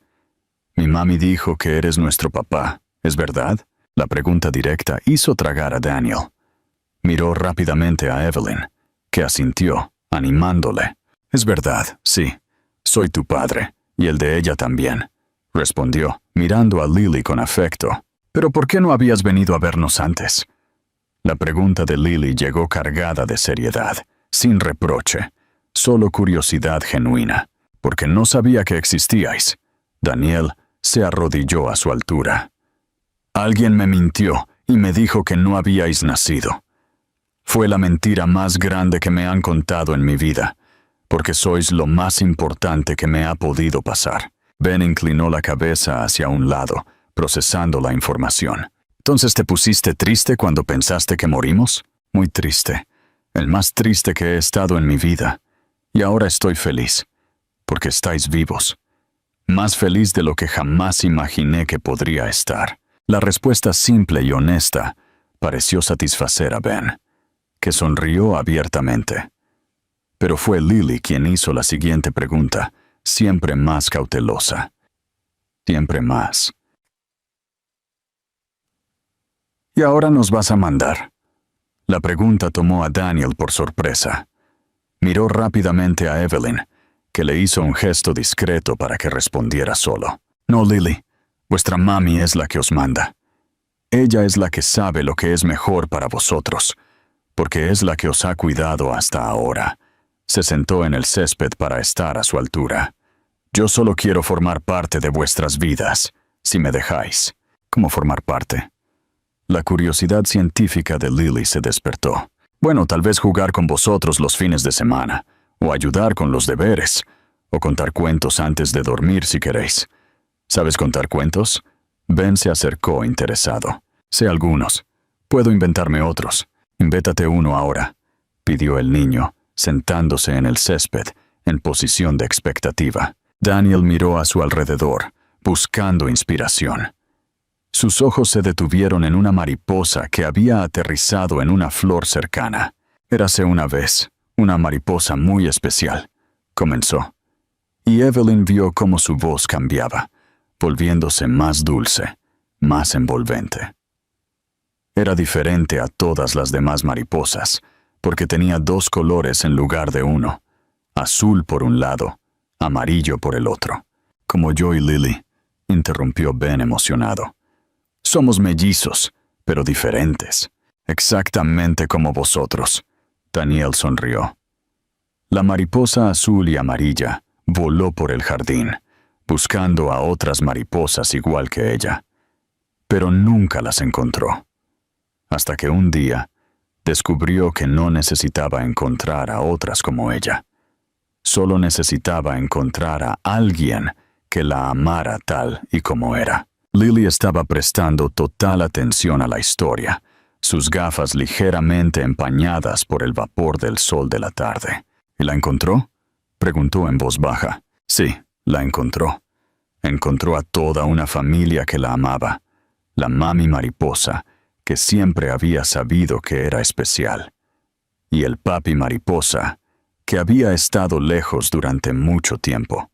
«Mi mami dijo que eres nuestro papá, ¿Es verdad? La pregunta directa hizo tragar a Daniel. Miró rápidamente a Evelyn, que asintió, animándole. «Es verdad, sí. Soy tu padre, y el de ella también», respondió, mirando a Lily con afecto. «¿Pero por qué no habías venido a vernos antes?» La pregunta de Lily llegó cargada de seriedad, sin reproche, solo curiosidad genuina, porque no sabía que existíais. Daniel se arrodilló a su altura. «Alguien me mintió y me dijo que no habíais nacido. Fue la mentira más grande que me han contado en mi vida, porque sois lo más importante que me ha podido pasar». Ben inclinó la cabeza hacia un lado, procesando la información. «¿Entonces te pusiste triste cuando pensaste que morimos?» «Muy triste. El más triste que he estado en mi vida. Y ahora estoy feliz, porque estáis vivos. Más feliz de lo que jamás imaginé que podría estar». La respuesta simple y honesta pareció satisfacer a Ben, que sonrió abiertamente. Pero fue Lily quien hizo la siguiente pregunta, siempre más cautelosa. Siempre más. «¿Y ahora nos vas a mandar?» La pregunta tomó a Daniel por sorpresa. Miró rápidamente a Evelyn, que le hizo un gesto discreto para que respondiera solo. «No, Lily, vuestra mami es la que os manda. Ella es la que sabe lo que es mejor para vosotros, porque es la que os ha cuidado hasta ahora». Se sentó en el césped para estar a su altura. «Yo solo quiero formar parte de vuestras vidas, si me dejáis». «¿Cómo formar parte?» La curiosidad científica de Lily se despertó. «Bueno, tal vez jugar con vosotros los fines de semana, o ayudar con los deberes, o contar cuentos antes de dormir si queréis. ¿Sabes contar cuentos?» Ben se acercó interesado. «Sé algunos. Puedo inventarme otros. Invéntate uno ahora», pidió el niño, sentándose en el césped, en posición de expectativa. Daniel miró a su alrededor, buscando inspiración. Sus ojos se detuvieron en una mariposa que había aterrizado en una flor cercana. «Érase una vez, una mariposa muy especial», comenzó. Y Evelyn vio cómo su voz cambiaba, volviéndose más dulce, más envolvente. Era diferente a todas las demás mariposas, porque tenía dos colores en lugar de uno, azul por un lado, amarillo por el otro. «Como yo y Lily», interrumpió Ben emocionado. «Somos mellizos, pero diferentes, exactamente como vosotros». Daniel sonrió. La mariposa azul y amarilla voló por el jardín, buscando a otras mariposas igual que ella, pero nunca las encontró. Hasta que un día descubrió que no necesitaba encontrar a otras como ella. Solo necesitaba encontrar a alguien que la amara tal y como era. Lily estaba prestando total atención a la historia, sus gafas ligeramente empañadas por el vapor del sol de la tarde. «¿Y la encontró?», preguntó en voz baja. «Sí, la encontró. Encontró a toda una familia que la amaba. La mami mariposa, que siempre había sabido que era especial. Y el papi mariposa, que había estado lejos durante mucho tiempo,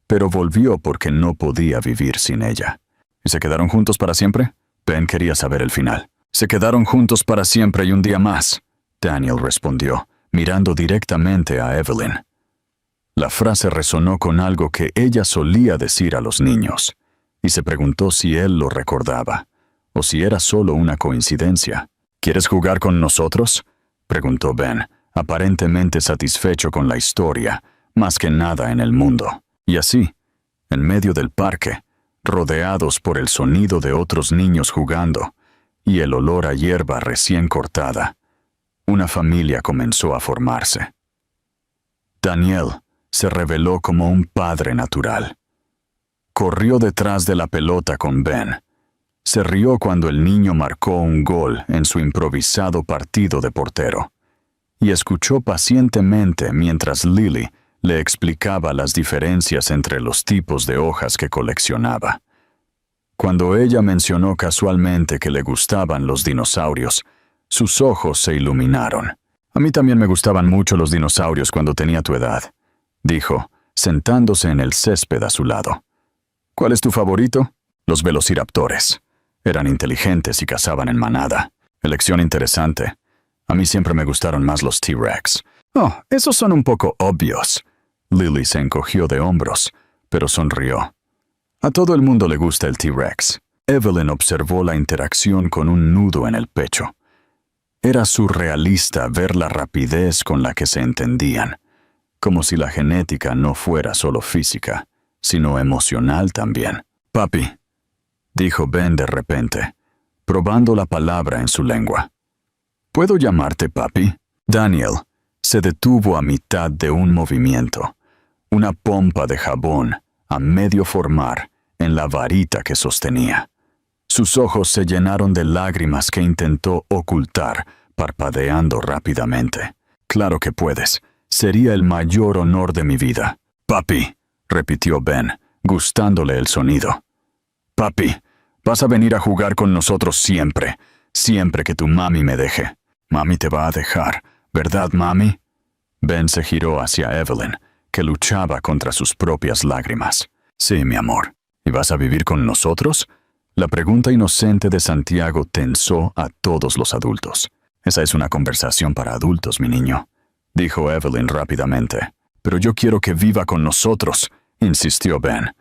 pero volvió porque no podía vivir sin ella». «¿Y se quedaron juntos para siempre?», Ben quería saber el final. «Se quedaron juntos para siempre y un día más», Daniel respondió, mirando directamente a Evelyn. La frase resonó con algo que ella solía decir a los niños, y se preguntó si él lo recordaba, o si era solo una coincidencia. «¿Quieres jugar con nosotros?», preguntó Ben, aparentemente satisfecho con la historia, más que nada en el mundo. Y así, en medio del parque, rodeados por el sonido de otros niños jugando y el olor a hierba recién cortada, una familia comenzó a formarse. Daniel se reveló como un padre natural. Corrió detrás de la pelota con Ben. Se rió cuando el niño marcó un gol en su improvisado partido de portero. Y escuchó pacientemente mientras Lily le explicaba las diferencias entre los tipos de hojas que coleccionaba. Cuando ella mencionó casualmente que le gustaban los dinosaurios, sus ojos se iluminaron. «A mí también me gustaban mucho los dinosaurios cuando tenía tu edad», dijo, sentándose en el césped a su lado. «¿Cuál es tu favorito?» «Los velociraptores. Eran inteligentes y cazaban en manada. Elección interesante. A mí siempre me gustaron más los T-Rex. Oh, esos son un poco obvios. Lily se encogió de hombros, pero sonrió. A todo el mundo le gusta el T-Rex. Evelyn observó la interacción con un nudo en el pecho. Era surrealista ver la rapidez con la que se entendían, como si la genética no fuera solo física, sino emocional también. Papi, dijo Ben de repente, probando la palabra en su lengua. ¿Puedo llamarte papi? Daniel se detuvo a mitad de un movimiento, una pompa de jabón a medio formar en la varita que sostenía. Sus ojos se llenaron de lágrimas que intentó ocultar, parpadeando rápidamente. Claro que puedes. Sería el mayor honor de mi vida. Papi, repitió Ben, gustándole el sonido. Papi, vas a venir a jugar con nosotros siempre, siempre que tu mami me deje. Mami te va a dejar, ¿verdad, mami? Ben se giró hacia Evelyn, que luchaba contra sus propias lágrimas. Sí, mi amor. ¿Y vas a vivir con nosotros? La pregunta inocente de Santiago tensó a todos los adultos. Esa es una conversación para adultos, mi niño, dijo Evelyn rápidamente. Pero yo quiero que viva con nosotros, insistió Ben.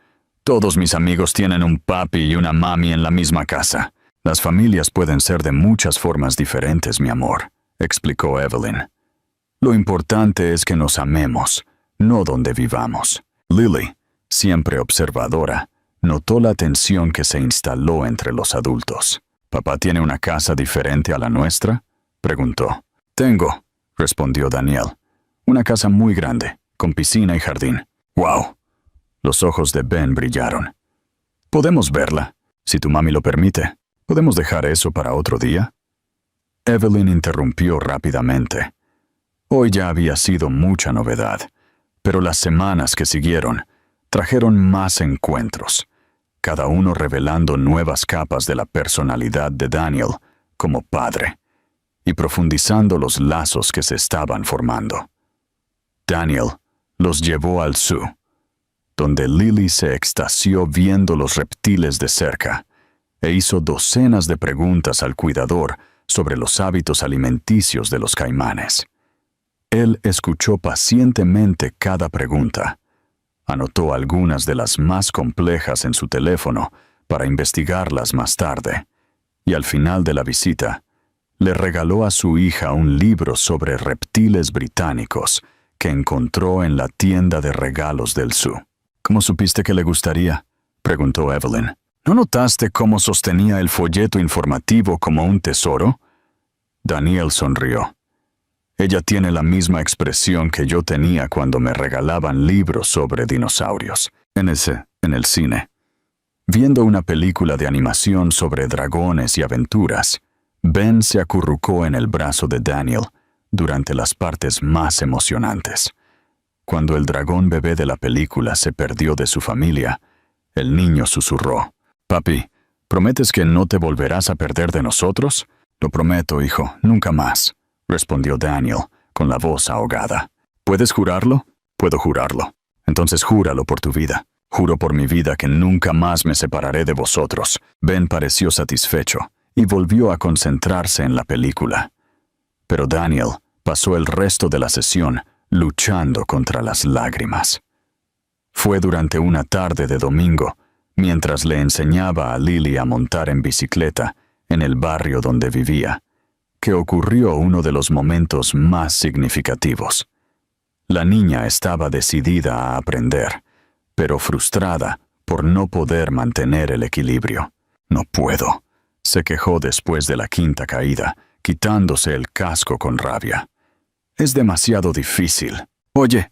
Todos mis amigos tienen un papi y una mami en la misma casa. Las familias pueden ser de muchas formas diferentes, mi amor, explicó Evelyn. Lo importante es que nos amemos, no donde vivamos. Lily, siempre observadora, notó la tensión que se instaló entre los adultos. ¿Papá tiene una casa diferente a la nuestra?, preguntó. Tengo, respondió Daniel. Una casa muy grande, con piscina y jardín. ¡Wow! Los ojos de Ben brillaron. ¿Podemos verla? Si tu mami lo permite. ¿Podemos dejar eso para otro día? Evelyn interrumpió rápidamente. Hoy ya había sido mucha novedad, pero las semanas que siguieron trajeron más encuentros, cada uno revelando nuevas capas de la personalidad de Daniel como padre y profundizando los lazos que se estaban formando. Daniel los llevó al zoo, donde Lily se extasió viendo los reptiles de cerca e hizo docenas de preguntas al cuidador sobre los hábitos alimenticios de los caimanes. Él escuchó pacientemente cada pregunta, anotó algunas de las más complejas en su teléfono para investigarlas más tarde, y al final de la visita, le regaló a su hija un libro sobre reptiles británicos que encontró en la tienda de regalos del zoo. ¿Cómo supiste que le gustaría?, preguntó Evelyn. ¿No notaste cómo sostenía el folleto informativo como un tesoro? Daniel sonrió. Ella tiene la misma expresión que yo tenía cuando me regalaban libros sobre dinosaurios, en el cine. Viendo una película de animación sobre dragones y aventuras, Ben se acurrucó en el brazo de Daniel durante las partes más emocionantes. Cuando el dragón bebé de la película se perdió de su familia, el niño susurró. «Papi, ¿prometes que no te volverás a perder de nosotros?» «Lo prometo, hijo, nunca más», respondió Daniel, con la voz ahogada. «¿Puedes jurarlo?» «Puedo jurarlo». «Entonces júralo por tu vida». «Juro por mi vida que nunca más me separaré de vosotros». Ben pareció satisfecho y volvió a concentrarse en la película. Pero Daniel pasó el resto de la sesión luchando contra las lágrimas. Fue durante una tarde de domingo, mientras le enseñaba a Lily a montar en bicicleta en el barrio donde vivía, que ocurrió uno de los momentos más significativos. La niña estaba decidida a aprender, pero frustrada por no poder mantener el equilibrio. «No puedo», se quejó después de la quinta caída, quitándose el casco con rabia. «Es demasiado difícil». «Oye».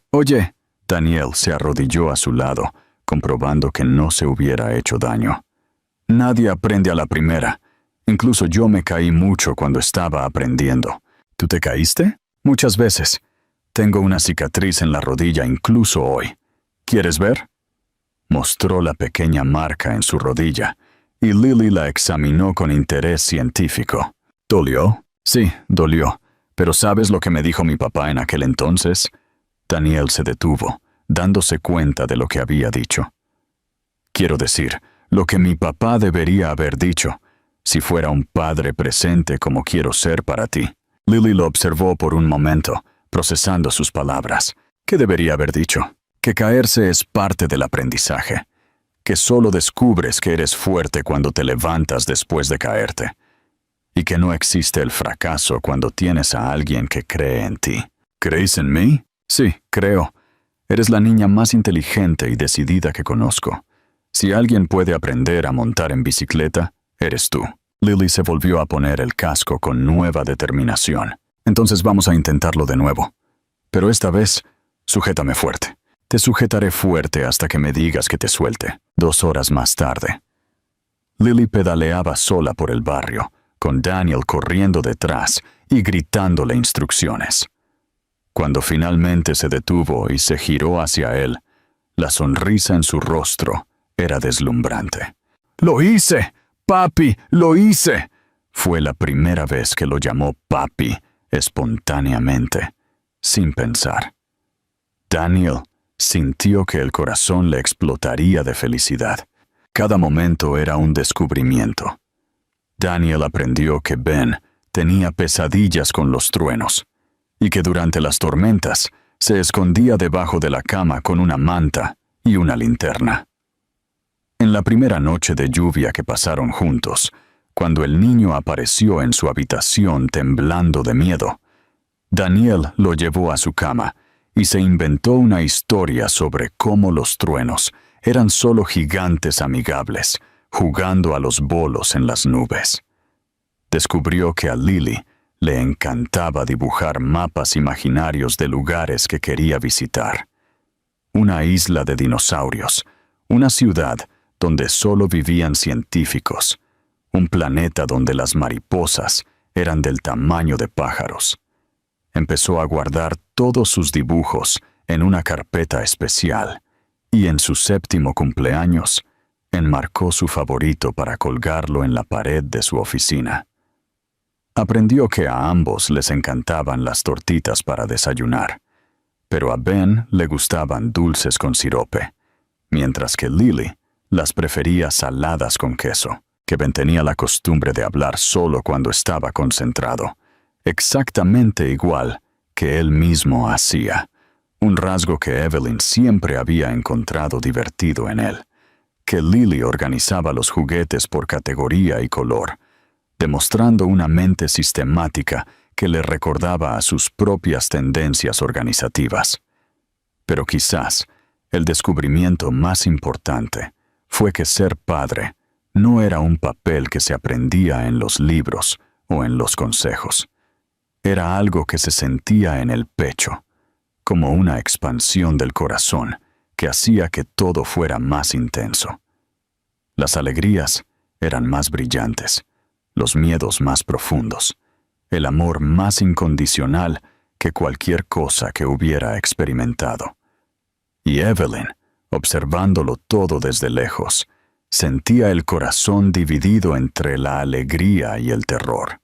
Daniel se arrodilló a su lado, comprobando que no se hubiera hecho daño. «Nadie aprende a la primera. Incluso yo me caí mucho cuando estaba aprendiendo». «¿Tú te caíste?» «Muchas veces. Tengo una cicatriz en la rodilla incluso hoy. ¿Quieres ver?» Mostró la pequeña marca en su rodilla, y Lily la examinó con interés científico. ¿Dolió? Sí, dolió. ¿Pero sabes lo que me dijo mi papá en aquel entonces? Daniel se detuvo, dándose cuenta de lo que había dicho. Quiero decir, lo que mi papá debería haber dicho, si fuera un padre presente como quiero ser para ti. Lily lo observó por un momento, procesando sus palabras. ¿Qué debería haber dicho? Que caerse es parte del aprendizaje. Que solo descubres que eres fuerte cuando te levantas después de caerte. Y que no existe el fracaso cuando tienes a alguien que cree en ti. ¿Crees en mí? Sí, creo. Eres la niña más inteligente y decidida que conozco. Si alguien puede aprender a montar en bicicleta, eres tú. Lily se volvió a poner el casco con nueva determinación. Entonces vamos a intentarlo de nuevo. Pero esta vez, sujétame fuerte. Te sujetaré fuerte hasta que me digas que te suelte. 2 horas más tarde. Lily pedaleaba sola por el barrio, con Daniel corriendo detrás y gritándole instrucciones. Cuando finalmente se detuvo y se giró hacia él, la sonrisa en su rostro era deslumbrante. ¡Lo hice! ¡Papi! ¡Lo hice! Fue la primera vez que lo llamó papi, espontáneamente, sin pensar. Daniel sintió que el corazón le explotaría de felicidad. Cada momento era un descubrimiento. Daniel aprendió que Ben tenía pesadillas con los truenos y que durante las tormentas se escondía debajo de la cama con una manta y una linterna. En la primera noche de lluvia que pasaron juntos, cuando el niño apareció en su habitación temblando de miedo, Daniel lo llevó a su cama y se inventó una historia sobre cómo los truenos eran solo gigantes amigables, jugando a los bolos en las nubes. Descubrió que a Lily le encantaba dibujar mapas imaginarios de lugares que quería visitar. Una isla de dinosaurios, una ciudad donde solo vivían científicos, un planeta donde las mariposas eran del tamaño de pájaros. Empezó a guardar todos sus dibujos en una carpeta especial y en su 7º cumpleaños enmarcó su favorito para colgarlo en la pared de su oficina. Aprendió que a ambos les encantaban las tortitas para desayunar, pero a Ben le gustaban dulces con sirope, mientras que Lily las prefería saladas con queso, que Ben tenía la costumbre de hablar solo cuando estaba concentrado, exactamente igual que él mismo hacía, un rasgo que Evelyn siempre había encontrado divertido en él, que Lily organizaba los juguetes por categoría y color, demostrando una mente sistemática que le recordaba a sus propias tendencias organizativas. Pero quizás el descubrimiento más importante fue que ser padre no era un papel que se aprendía en los libros o en los consejos. Era algo que se sentía en el pecho, como una expansión del corazón que hacía que todo fuera más intenso. Las alegrías eran más brillantes, los miedos más profundos, el amor más incondicional que cualquier cosa que hubiera experimentado. Y Evelyn, observándolo todo desde lejos, sentía el corazón dividido entre la alegría y el terror.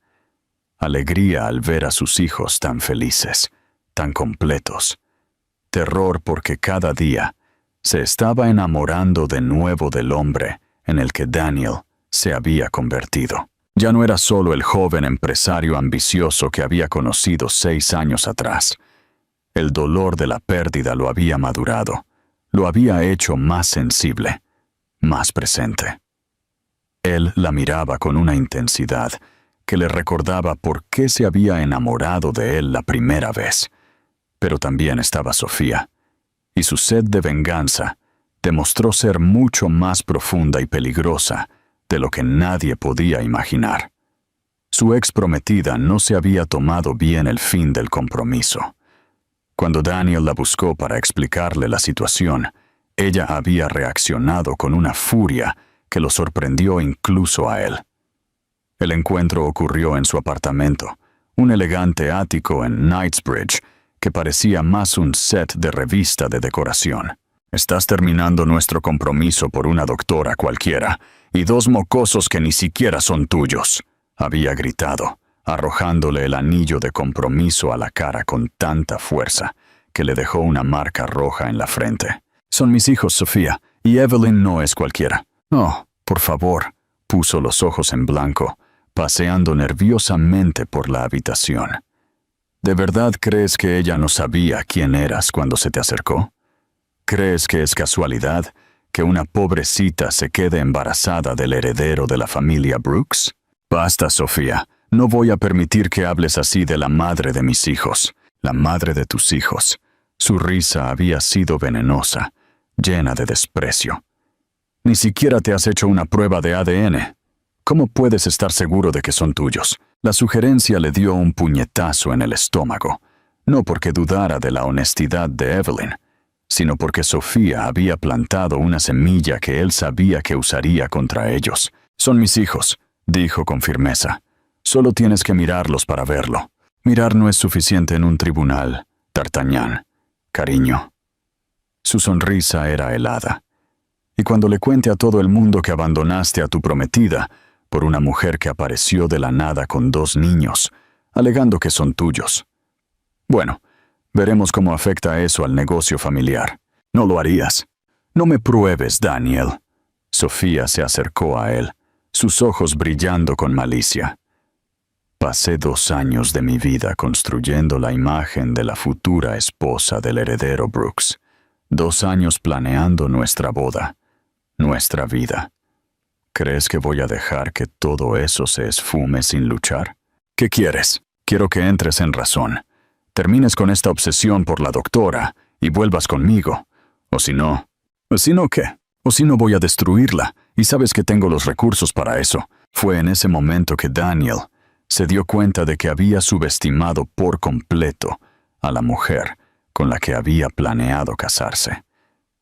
Alegría al ver a sus hijos tan felices, tan completos. Terror porque cada día se estaba enamorando de nuevo del hombre en el que Daniel se había convertido. Ya no era solo el joven empresario ambicioso que había conocido 6 años atrás. El dolor de la pérdida lo había madurado, lo había hecho más sensible, más presente. Él la miraba con una intensidad que le recordaba por qué se había enamorado de él la primera vez. Pero también estaba Sofía, y su sed de venganza demostró ser mucho más profunda y peligrosa de lo que nadie podía imaginar. Su ex prometida no se había tomado bien el fin del compromiso. Cuando Daniel la buscó para explicarle la situación, ella había reaccionado con una furia que lo sorprendió incluso a él. El encuentro ocurrió en su apartamento, un elegante ático en Knightsbridge que parecía más un set de revista de decoración. Estás terminando nuestro compromiso por una doctora cualquiera y 2 mocosos que ni siquiera son tuyos, había gritado, arrojándole el anillo de compromiso a la cara con tanta fuerza que le dejó una marca roja en la frente. Son mis hijos, Sofía, y Evelyn no es cualquiera. Oh, por favor, Puso los ojos en blanco, paseando nerviosamente por la habitación. ¿De verdad crees que ella no sabía quién eras cuando se te acercó? ¿Crees que es casualidad que una pobrecita se quede embarazada del heredero de la familia Brooks? Basta, Sofía. No voy a permitir que hables así de la madre de mis hijos, la madre de tus hijos. Su risa había sido venenosa, llena de desprecio. Ni siquiera te has hecho una prueba de ADN. ¿Cómo puedes estar seguro de que son tuyos? La sugerencia le dio un puñetazo en el estómago, no porque dudara de la honestidad de Evelyn, sino porque Sofía había plantado una semilla que él sabía que usaría contra ellos. Son mis hijos, dijo con firmeza. Solo tienes que mirarlos para verlo. Mirar no es suficiente en un tribunal, D'Artagnan. Cariño. Su sonrisa era helada. Y cuando le cuente a todo el mundo que abandonaste a tu prometida por una mujer que apareció de la nada con 2 niños, alegando que son tuyos. Bueno, veremos cómo afecta eso al negocio familiar. No lo harías. No me pruebes, Daniel. Sofía se acercó a él, sus ojos brillando con malicia. Pasé 2 años de mi vida construyendo la imagen de la futura esposa del heredero Brooks. 2 años planeando nuestra boda, nuestra vida. ¿Crees que voy a dejar que todo eso se esfume sin luchar? ¿Qué quieres? Quiero que entres en razón. Termines con esta obsesión por la doctora y vuelvas conmigo. ¿O si no qué? ¿O si no voy a destruirla? Y sabes que tengo los recursos para eso. Fue en ese momento que Daniel se dio cuenta de que había subestimado por completo a la mujer con la que había planeado casarse.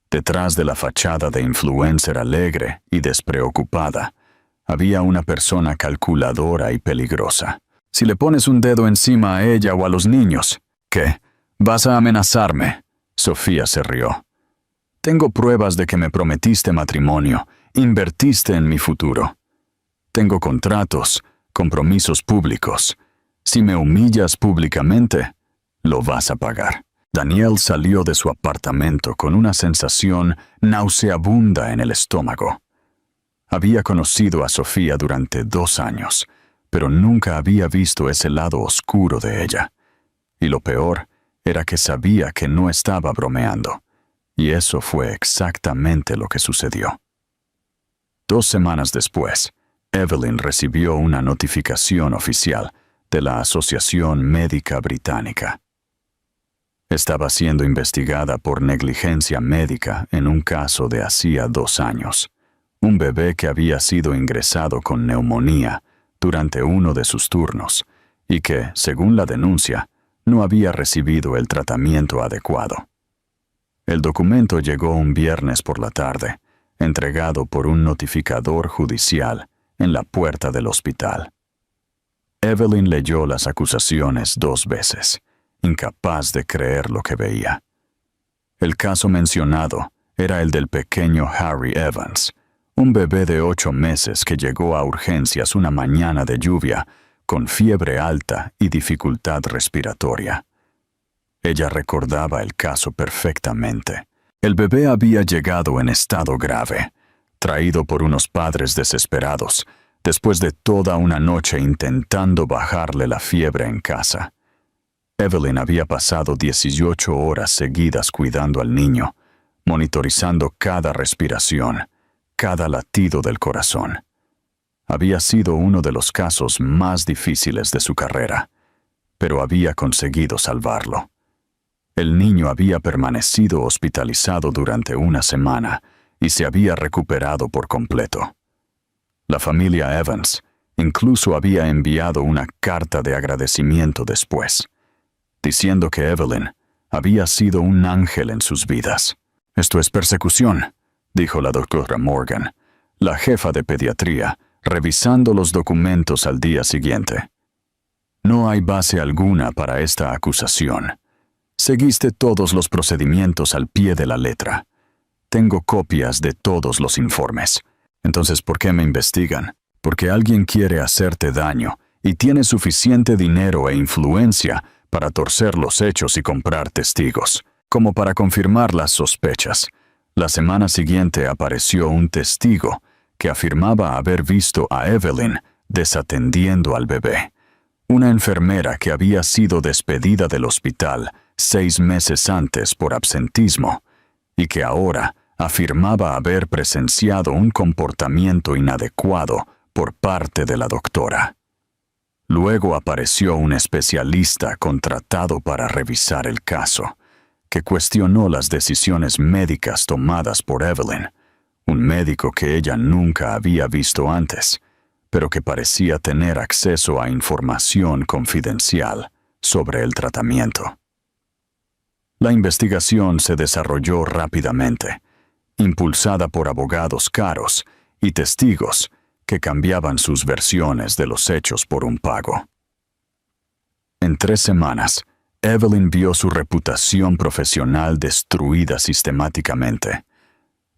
Detrás de la fachada de influencer alegre y despreocupada, había una persona calculadora y peligrosa. Si le pones un dedo encima a ella o a los niños, ¿qué? ¿Vas a amenazarme? Sofía se rió. Tengo pruebas de que me prometiste matrimonio, invertiste en mi futuro. Tengo contratos, compromisos públicos. Si me humillas públicamente, lo vas a pagar. Daniel salió de su apartamento con una sensación nauseabunda en el estómago. Había conocido a Sofía durante 2 años, pero nunca había visto ese lado oscuro de ella. Y lo peor era que sabía que no estaba bromeando. Y eso fue exactamente lo que sucedió. 2 semanas después, Evelyn recibió una notificación oficial de la Asociación Médica Británica. Estaba siendo investigada por negligencia médica en un caso de hacía 2 años. Un bebé que había sido ingresado con neumonía durante uno de sus turnos y que, según la denuncia, no había recibido el tratamiento adecuado. El documento llegó un viernes por la tarde, entregado por un notificador judicial en la puerta del hospital. Evelyn leyó las acusaciones 2 veces, incapaz de creer lo que veía. El caso mencionado era el del pequeño Harry Evans, un bebé de 8 meses que llegó a urgencias una mañana de lluvia con fiebre alta y dificultad respiratoria. Ella recordaba el caso perfectamente. El bebé había llegado en estado grave, traído por unos padres desesperados, después de toda una noche intentando bajarle la fiebre en casa. Evelyn había pasado 18 horas seguidas cuidando al niño, monitorizando cada respiración, cada latido del corazón. Había sido uno de los casos más difíciles de su carrera, pero había conseguido salvarlo. El niño había permanecido hospitalizado durante 1 semana y se había recuperado por completo. La familia Evans incluso había enviado una carta de agradecimiento después, diciendo que Evelyn había sido un ángel en sus vidas. «Esto es persecución», dijo la doctora Morgan, la jefa de pediatría, revisando los documentos al día siguiente. «No hay base alguna para esta acusación. Seguiste todos los procedimientos al pie de la letra. Tengo copias de todos los informes. Entonces, ¿por qué me investigan? Porque alguien quiere hacerte daño y tiene suficiente dinero e influencia para torcer los hechos y comprar testigos, como para confirmar las sospechas. La semana siguiente apareció un testigo que afirmaba haber visto a Evelyn desatendiendo al bebé, una enfermera que había sido despedida del hospital 6 meses antes por absentismo y que ahora afirmaba haber presenciado un comportamiento inadecuado por parte de la doctora. Luego apareció un especialista contratado para revisar el caso, que cuestionó las decisiones médicas tomadas por Evelyn, un médico que ella nunca había visto antes, pero que parecía tener acceso a información confidencial sobre el tratamiento. La investigación se desarrolló rápidamente, impulsada por abogados caros y testigos que cambiaban sus versiones de los hechos por un pago. En 3 semanas, Evelyn vio su reputación profesional destruida sistemáticamente.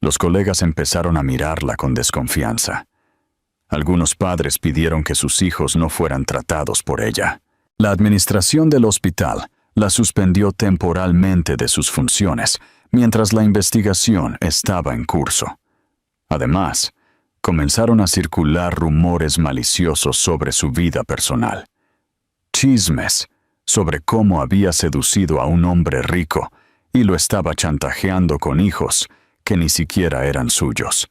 Los colegas empezaron a mirarla con desconfianza. Algunos padres pidieron que sus hijos no fueran tratados por ella. La administración del hospital la suspendió temporalmente de sus funciones mientras la investigación estaba en curso. Además, comenzaron a circular rumores maliciosos sobre su vida personal. Chismes sobre cómo había seducido a un hombre rico y lo estaba chantajeando con hijos que ni siquiera eran suyos.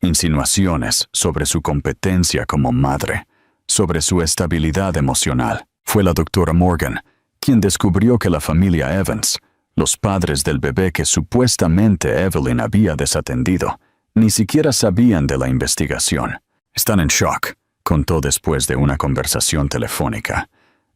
Insinuaciones sobre su competencia como madre, sobre su estabilidad emocional. Fue la doctora Morgan quien descubrió que la familia Evans, los padres del bebé que supuestamente Evelyn había desatendido, ni siquiera sabían de la investigación. Están en shock, contó después de una conversación telefónica.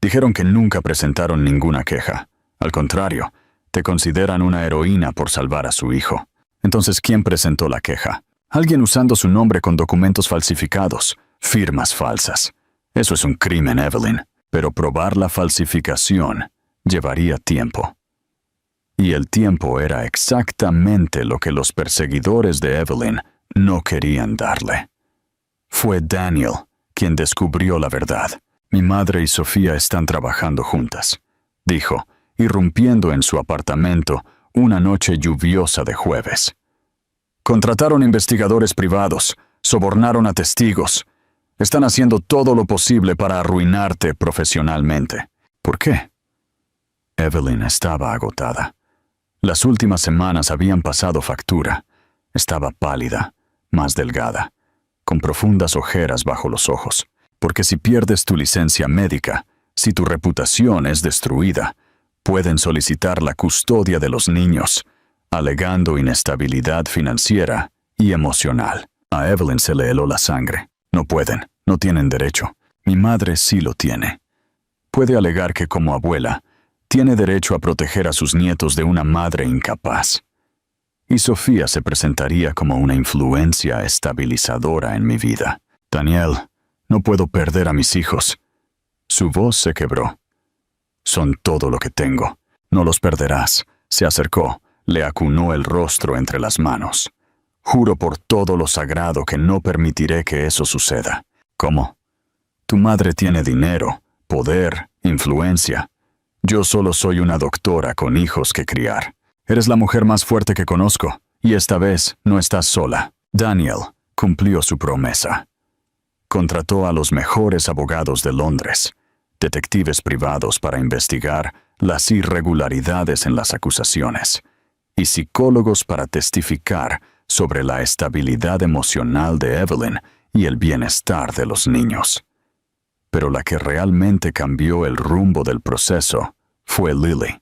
Dijeron que nunca presentaron ninguna queja. Al contrario, te consideran una heroína por salvar a su hijo. Entonces, ¿quién presentó la queja? Alguien usando su nombre con documentos falsificados, firmas falsas. Eso es un crimen, Evelyn, pero probar la falsificación llevaría tiempo. Y el tiempo era exactamente lo que los perseguidores de Evelyn no querían darle. Fue Daniel quien descubrió la verdad. Mi madre y Sofía están trabajando juntas, dijo, irrumpiendo en su apartamento una noche lluviosa de jueves. Contrataron investigadores privados, sobornaron a testigos. Están haciendo todo lo posible para arruinarte profesionalmente. ¿Por qué? Evelyn estaba agotada. Las últimas semanas habían pasado factura. Estaba pálida, más delgada, con profundas ojeras bajo los ojos. Porque si pierdes tu licencia médica, si tu reputación es destruida, pueden solicitar la custodia de los niños, alegando inestabilidad financiera y emocional. A Evelyn se le heló la sangre. No pueden, no tienen derecho. Mi madre sí lo tiene. Puede alegar que como abuela, tiene derecho a proteger a sus nietos de una madre incapaz. Y Sofía se presentaría como una influencia estabilizadora en mi vida. Daniel, no puedo perder a mis hijos. Su voz se quebró. Son todo lo que tengo. No los perderás. Se acercó, le acunó el rostro entre las manos. Juro por todo lo sagrado que no permitiré que eso suceda. ¿Cómo? Tu madre tiene dinero, poder, influencia. Yo solo soy una doctora con hijos que criar. Eres la mujer más fuerte que conozco, y esta vez no estás sola. Daniel cumplió su promesa. Contrató a los mejores abogados de Londres, detectives privados para investigar las irregularidades en las acusaciones, y psicólogos para testificar sobre la estabilidad emocional de Evelyn y el bienestar de los niños. Pero la que realmente cambió el rumbo del proceso fue Lily.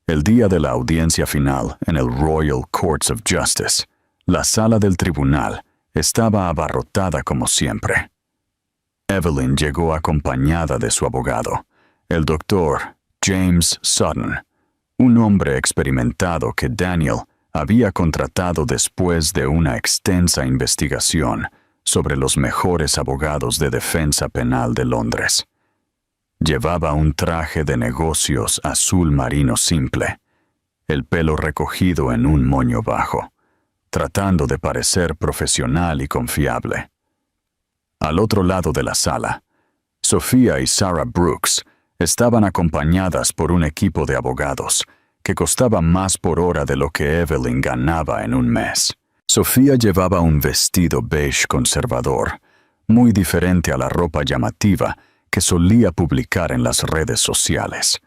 El día de la audiencia final en el Royal Courts of Justice, la sala del tribunal estaba abarrotada como siempre. Evelyn llegó acompañada de su abogado, el doctor James Sutton, un hombre experimentado que Daniel había contratado después de una extensa investigación sobre los mejores abogados de defensa penal de Londres. Llevaba un traje de negocios azul marino simple, el pelo recogido en un moño bajo, tratando de parecer profesional y confiable. Al otro lado de la sala, Sofía y Sarah Brooks estaban acompañadas por un equipo de abogados que costaba más por hora de lo que Evelyn ganaba en un mes. Sofía llevaba un vestido beige conservador, muy diferente a la ropa llamativa que solía publicar en las redes sociales.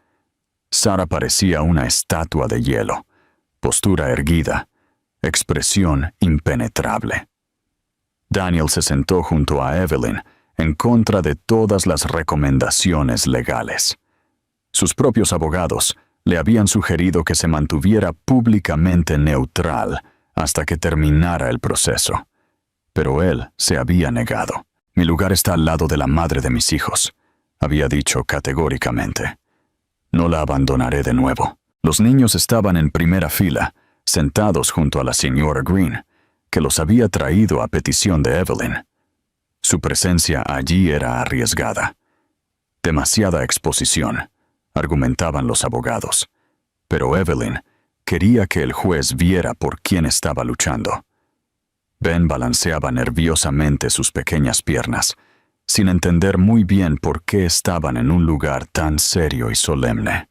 Sara parecía una estatua de hielo, postura erguida, expresión impenetrable. Daniel se sentó junto a Evelyn en contra de todas las recomendaciones legales. Sus propios abogados le habían sugerido que se mantuviera públicamente neutral hasta que terminara el proceso. Pero él se había negado. «Mi lugar está al lado de la madre de mis hijos», había dicho categóricamente. «No la abandonaré de nuevo». Los niños estaban en primera fila, sentados junto a la señora Green, que los había traído a petición de Evelyn. Su presencia allí era arriesgada. Demasiada exposición, argumentaban los abogados. Pero Evelyn quería que el juez viera por quién estaba luchando. Ben balanceaba nerviosamente sus pequeñas piernas, sin entender muy bien por qué estaban en un lugar tan serio y solemne.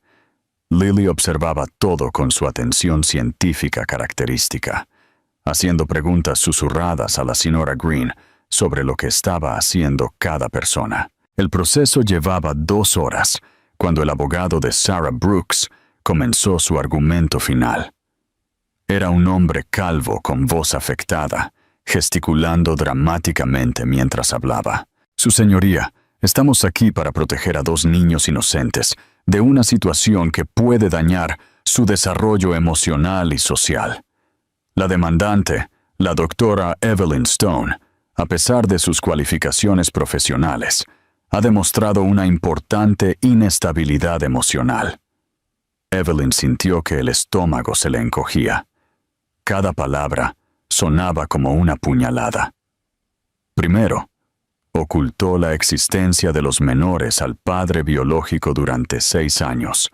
Lily observaba todo con su atención científica característica, haciendo preguntas susurradas a la señora Green sobre lo que estaba haciendo cada persona. El proceso llevaba 2 horas, cuando el abogado de Sarah Brooks comenzó su argumento final. Era un hombre calvo con voz afectada, gesticulando dramáticamente mientras hablaba. «Su señoría, estamos aquí para proteger a 2 niños inocentes de una situación que puede dañar su desarrollo emocional y social. La demandante, la doctora Evelyn Stone, a pesar de sus cualificaciones profesionales, ha demostrado una importante inestabilidad emocional». Evelyn sintió que el estómago se le encogía. Cada palabra sonaba como una puñalada. Primero, ocultó la existencia de los menores al padre biológico durante 6 años,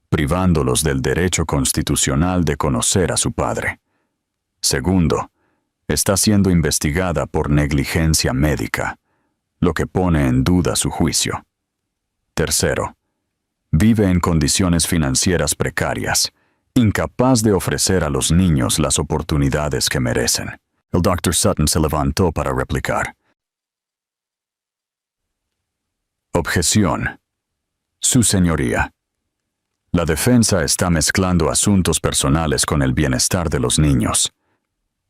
privándolos del derecho constitucional de conocer a su padre. Segundo, está siendo investigada por negligencia médica, lo que pone en duda su juicio. Tercero, vive en condiciones financieras precarias, incapaz de ofrecer a los niños las oportunidades que merecen. El Dr. Sutton se levantó para replicar. Objeción. Su señoría. La defensa está mezclando asuntos personales con el bienestar de los niños.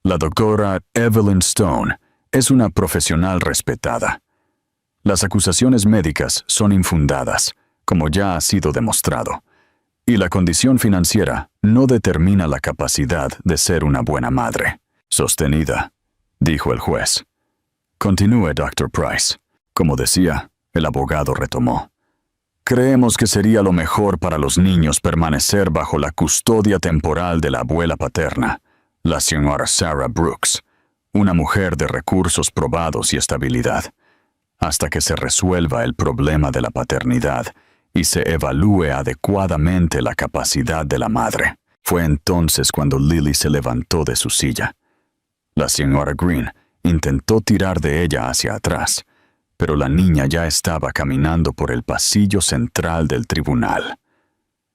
La doctora Evelyn Stone es una profesional respetada. Las acusaciones médicas son infundadas, como ya ha sido demostrado, y la condición financiera no determina la capacidad de ser una buena madre. Sostenida, dijo el juez. Continúe, Dr. Price. Como decía, el abogado retomó. Creemos que sería lo mejor para los niños permanecer bajo la custodia temporal de la abuela paterna, la señora Sarah Brooks, una mujer de recursos probados y estabilidad, hasta que se resuelva el problema de la paternidad y se evalúe adecuadamente la capacidad de la madre. Fue entonces cuando Lily se levantó de su silla. La señora Green intentó tirar de ella hacia atrás, pero la niña ya estaba caminando por el pasillo central del tribunal.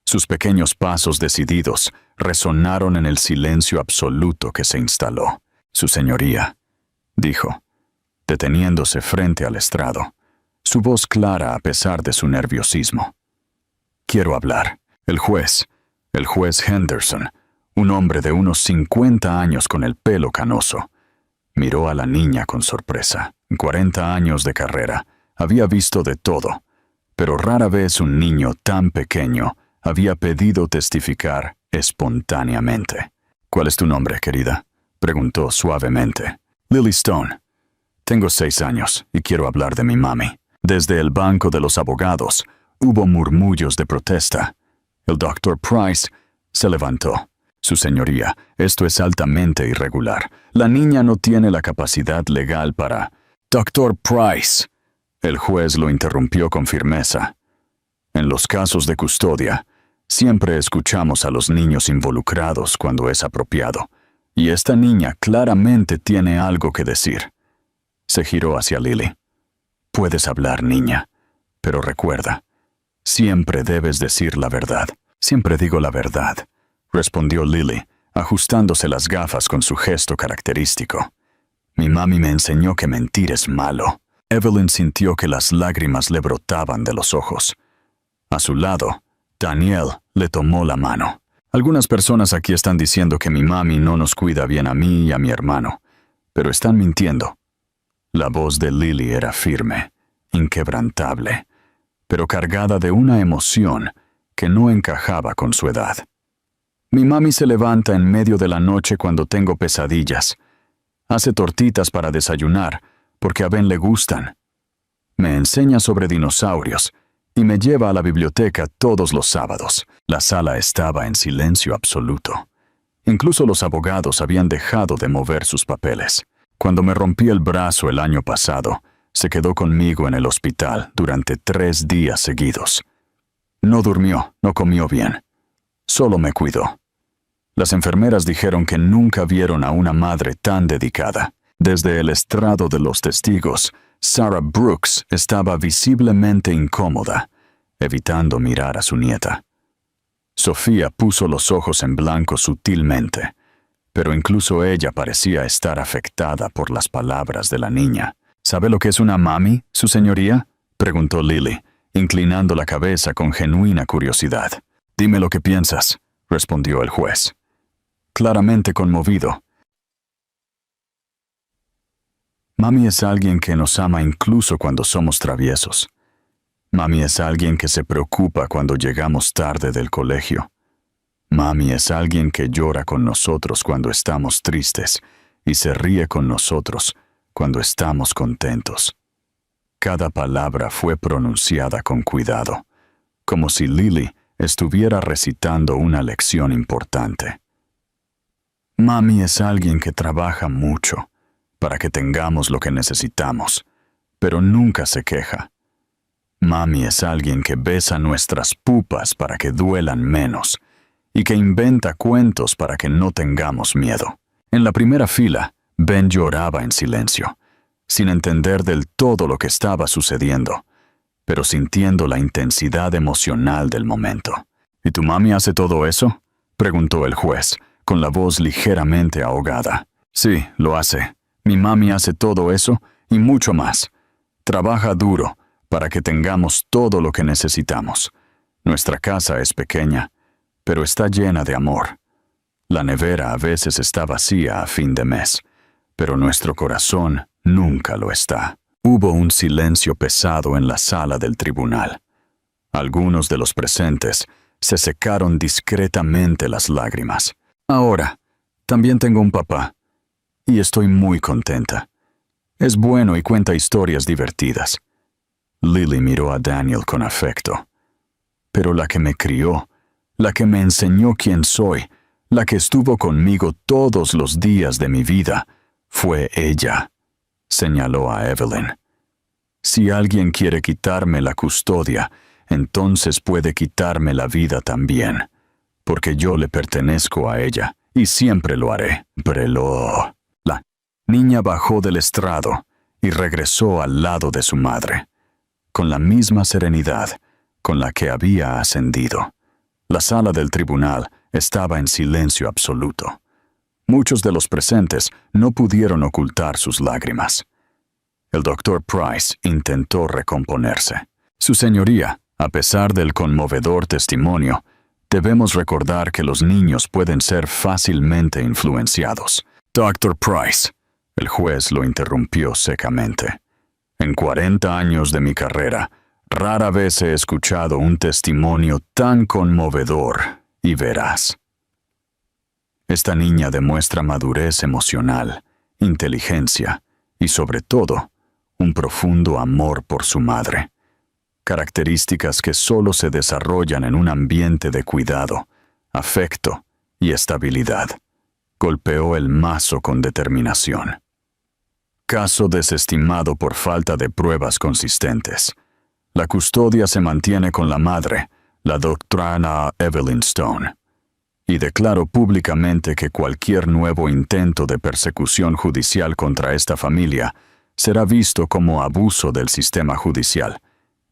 Sus pequeños pasos decididos resonaron en el silencio absoluto que se instaló. Su señoría, dijo, deteniéndose frente al estrado, su voz clara a pesar de su nerviosismo. Quiero hablar. El juez Henderson, un hombre de unos 50 años con el pelo canoso, miró a la niña con sorpresa. En 40 años de carrera, había visto de todo, pero rara vez un niño tan pequeño había pedido testificar espontáneamente. «¿Cuál es tu nombre, querida?», preguntó suavemente. «Lily Stone. Tengo 6 años y quiero hablar de mi mami». Desde el banco de los abogados hubo murmullos de protesta. El Dr. Price se levantó. «Su señoría, esto es altamente irregular. La niña no tiene la capacidad legal para...» «Dr. Price», el juez lo interrumpió con firmeza. «En los casos de custodia, siempre escuchamos a los niños involucrados cuando es apropiado, y esta niña claramente tiene algo que decir». Se giró hacia Lily. «Puedes hablar, niña, pero recuerda, siempre debes decir la verdad». «Siempre digo la verdad», respondió Lily, ajustándose las gafas con su gesto característico. Mi mami me enseñó que mentir es malo. Evelyn sintió que las lágrimas le brotaban de los ojos. A su lado, Daniel le tomó la mano. Algunas personas aquí están diciendo que mi mami no nos cuida bien a mí y a mi hermano, pero están mintiendo. La voz de Lily era firme, inquebrantable, pero cargada de una emoción que no encajaba con su edad. Mi mami se levanta en medio de la noche cuando tengo pesadillas. Hace tortitas para desayunar, porque a Ben le gustan. Me enseña sobre dinosaurios y me lleva a la biblioteca todos los sábados. La sala estaba en silencio absoluto. Incluso los abogados habían dejado de mover sus papeles. Cuando me rompí el brazo el año pasado, se quedó conmigo en el hospital durante 3 días seguidos. No durmió, no comió bien. Solo me cuidó. Las enfermeras dijeron que nunca vieron a una madre tan dedicada. Desde el estrado de los testigos, Sarah Brooks estaba visiblemente incómoda, evitando mirar a su nieta. Sofía puso los ojos en blanco sutilmente, pero incluso ella parecía estar afectada por las palabras de la niña. ¿Sabe lo que es una mami, su señoría?, preguntó Lily, inclinando la cabeza con genuina curiosidad. Dime lo que piensas, respondió el juez, claramente conmovido. Mami es alguien que nos ama incluso cuando somos traviesos. Mami es alguien que se preocupa cuando llegamos tarde del colegio. Mami es alguien que llora con nosotros cuando estamos tristes y se ríe con nosotros cuando estamos contentos. Cada palabra fue pronunciada con cuidado, como si Lily estuviera recitando una lección importante. Mami es alguien que trabaja mucho para que tengamos lo que necesitamos, pero nunca se queja. Mami es alguien que besa nuestras pupas para que duelan menos y que inventa cuentos para que no tengamos miedo. En la primera fila, Ben lloraba en silencio, sin entender del todo lo que estaba sucediendo, pero sintiendo la intensidad emocional del momento. ¿Y tu mami hace todo eso?, preguntó el juez, con la voz ligeramente ahogada. Sí, lo hace. Mi mami hace todo eso y mucho más. Trabaja duro para que tengamos todo lo que necesitamos. Nuestra casa es pequeña, pero está llena de amor. La nevera a veces está vacía a fin de mes, pero nuestro corazón nunca lo está. Hubo un silencio pesado en la sala del tribunal. Algunos de los presentes se secaron discretamente las lágrimas. Ahora, también tengo un papá, y estoy muy contenta. Es bueno y cuenta historias divertidas. Lily miró a Daniel con afecto. Pero la que me crió, la que me enseñó quién soy, la que estuvo conmigo todos los días de mi vida, fue ella, señaló a Evelyn. Si alguien quiere quitarme la custodia, entonces puede quitarme la vida también, porque yo le pertenezco a ella, y siempre lo haré. Breló. La niña bajó del estrado y regresó al lado de su madre, con la misma serenidad con la que había ascendido. La sala del tribunal estaba en silencio absoluto. Muchos de los presentes no pudieron ocultar sus lágrimas. El doctor Price intentó recomponerse. Su señoría, a pesar del conmovedor testimonio, debemos recordar que los niños pueden ser fácilmente influenciados. Dr. Price, el juez lo interrumpió secamente. En 40 años de mi carrera, rara vez he escuchado un testimonio tan conmovedor y veraz. Esta niña demuestra madurez emocional, inteligencia y, sobre todo, un profundo amor por su madre. Características que solo se desarrollan en un ambiente de cuidado, afecto y estabilidad. Golpeó el mazo con determinación. Caso desestimado por falta de pruebas consistentes. La custodia se mantiene con la madre, la doctora Evelyn Stone. Y declaro públicamente que cualquier nuevo intento de persecución judicial contra esta familia será visto como abuso del sistema judicial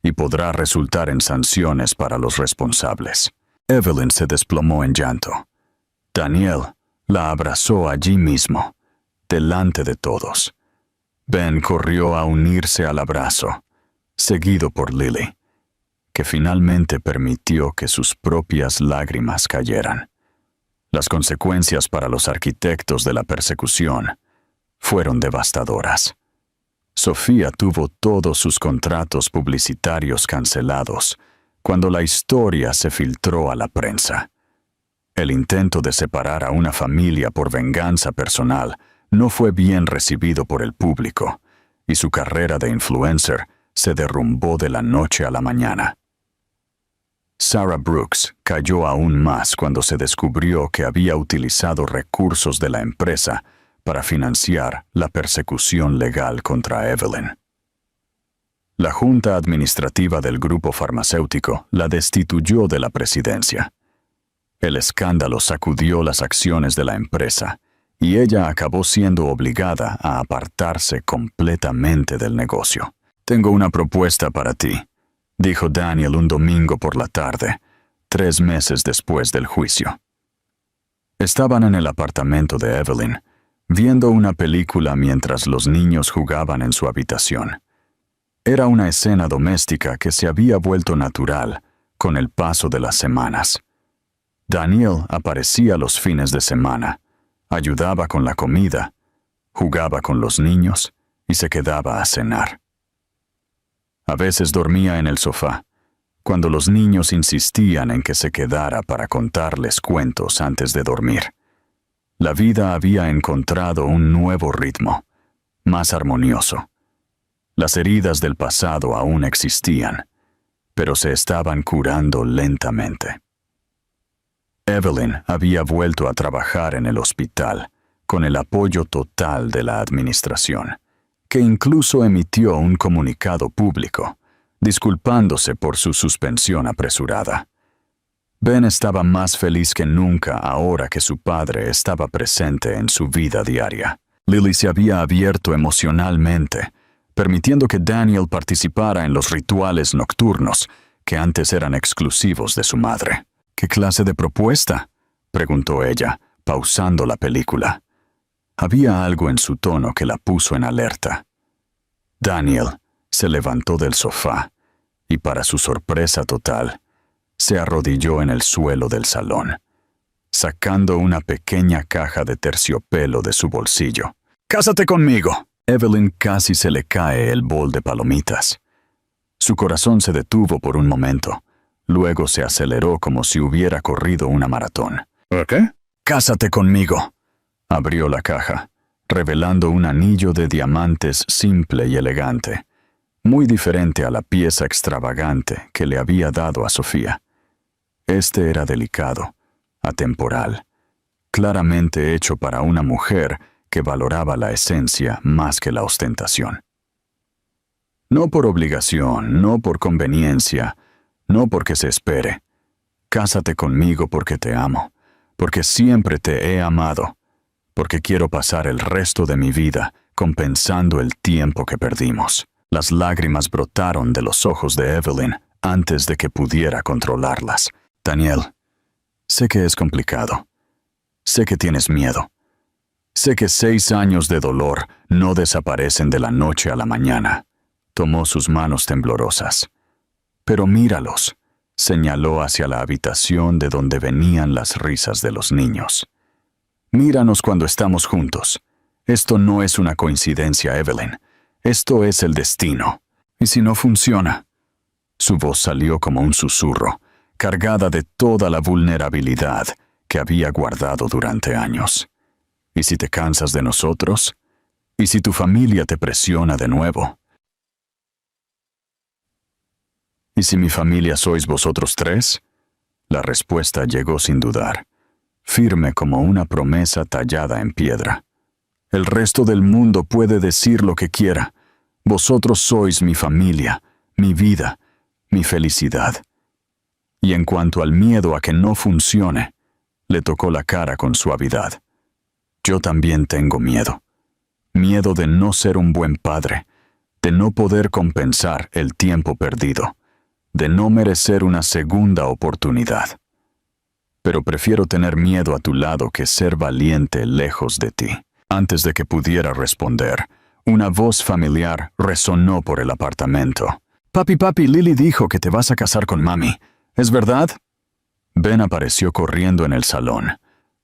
y podrá resultar en sanciones para los responsables. Evelyn se desplomó en llanto. Daniel La abrazó allí mismo, delante de todos. Ben corrió a unirse al abrazo, seguido por Lily, que finalmente permitió que sus propias lágrimas cayeran. Las consecuencias para los arquitectos de la persecución fueron devastadoras. Sofía tuvo todos sus contratos publicitarios cancelados cuando la historia se filtró a la prensa. El intento de separar a una familia por venganza personal no fue bien recibido por el público, y su carrera de influencer se derrumbó de la noche a la mañana. Sarah Brooks cayó aún más cuando se descubrió que había utilizado recursos de la empresa para financiar la persecución legal contra Evelyn. La junta administrativa del grupo farmacéutico la destituyó de la presidencia. El escándalo sacudió las acciones de la empresa y ella acabó siendo obligada a apartarse completamente del negocio. «Tengo una propuesta para ti», dijo Daniel un domingo por la tarde, 3 meses después del juicio. Estaban en el apartamento de Evelyn, viendo una película mientras los niños jugaban en su habitación. Era una escena doméstica que se había vuelto natural con el paso de las semanas. Daniel aparecía los fines de semana, ayudaba con la comida, jugaba con los niños y se quedaba a cenar. A veces dormía en el sofá, cuando los niños insistían en que se quedara para contarles cuentos antes de dormir. La vida había encontrado un nuevo ritmo, más armonioso. Las heridas del pasado aún existían, pero se estaban curando lentamente. Evelyn había vuelto a trabajar en el hospital, con el apoyo total de la administración, que incluso emitió un comunicado público, disculpándose por su suspensión apresurada. Ben estaba más feliz que nunca ahora que su padre estaba presente en su vida diaria. Lily se había abierto emocionalmente, permitiendo que Daniel participara en los rituales nocturnos que antes eran exclusivos de su madre. «¿Qué clase de propuesta?», preguntó ella, pausando la película. Había algo en su tono que la puso en alerta. Daniel se levantó del sofá y, para su sorpresa total, se arrodilló en el suelo del salón, sacando una pequeña caja de terciopelo de su bolsillo. «¡Cásate conmigo!». Evelyn casi se le cae el bol de palomitas. Su corazón se detuvo por un momento, luego se aceleró como si hubiera corrido una maratón.
¿Qué?
«¡Cásate conmigo!». Abrió la caja, revelando un anillo de diamantes simple y elegante, muy diferente a la pieza extravagante que le había dado a Sofía. Este era delicado, atemporal, claramente hecho para una mujer que valoraba la esencia más que la ostentación. No por obligación, no por conveniencia, no porque se espere. Cásate conmigo porque te amo, porque siempre te he amado, porque quiero pasar el resto de mi vida compensando el tiempo que perdimos. Las lágrimas brotaron de los ojos de Evelyn antes de que pudiera controlarlas. «Daniel, sé que es complicado. Sé que tienes miedo. Sé que 6 años de dolor no desaparecen de la noche a la mañana». Tomó sus manos temblorosas. «Pero míralos», señaló hacia la habitación de donde venían las risas de los niños. «Míranos cuando estamos juntos. Esto no es una coincidencia, Evelyn. Esto es el destino. ¿Y si no funciona?». Su voz salió como un susurro, cargada de toda la vulnerabilidad que había guardado durante años. ¿Y si te cansas de nosotros? ¿Y si tu familia te presiona de nuevo? ¿Y si mi familia sois vosotros 3? La respuesta llegó sin dudar, firme como una promesa tallada en piedra. «El resto del mundo puede decir lo que quiera. Vosotros sois mi familia, mi vida, mi felicidad». Y en cuanto al miedo a que no funcione, le tocó la cara con suavidad. «Yo también tengo miedo. Miedo de no ser un buen padre, de no poder compensar el tiempo perdido, de no merecer una segunda oportunidad». pero prefiero tener miedo a tu lado que ser valiente lejos de ti. Antes de que pudiera responder, una voz familiar resonó por el apartamento. Papi, Lily dijo que te vas a casar con mami. ¿Es verdad? Ben apareció corriendo en el salón,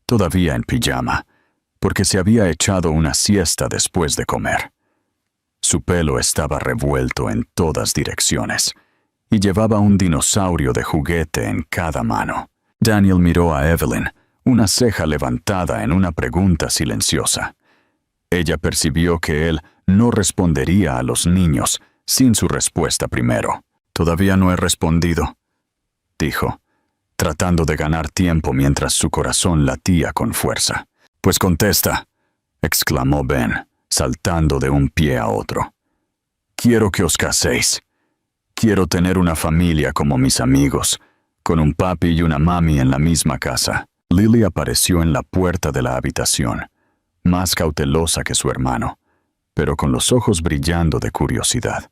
todavía en pijama, porque se había echado una siesta después de comer. Su pelo estaba revuelto en todas direcciones, y llevaba un dinosaurio de juguete en cada mano. Daniel miró a Evelyn, una ceja levantada en una pregunta silenciosa. Ella percibió que él no respondería a los niños sin su respuesta primero. «Todavía no he respondido», dijo, tratando de ganar tiempo mientras su corazón latía con fuerza. «Pues contesta», exclamó Ben, saltando de un pie a otro. «Quiero que os caséis. Quiero tener una familia como mis amigos, con un papi y una mami en la misma casa». Lily apareció en la puerta de la habitación, más cautelosa que su hermano, pero con los ojos brillando de curiosidad.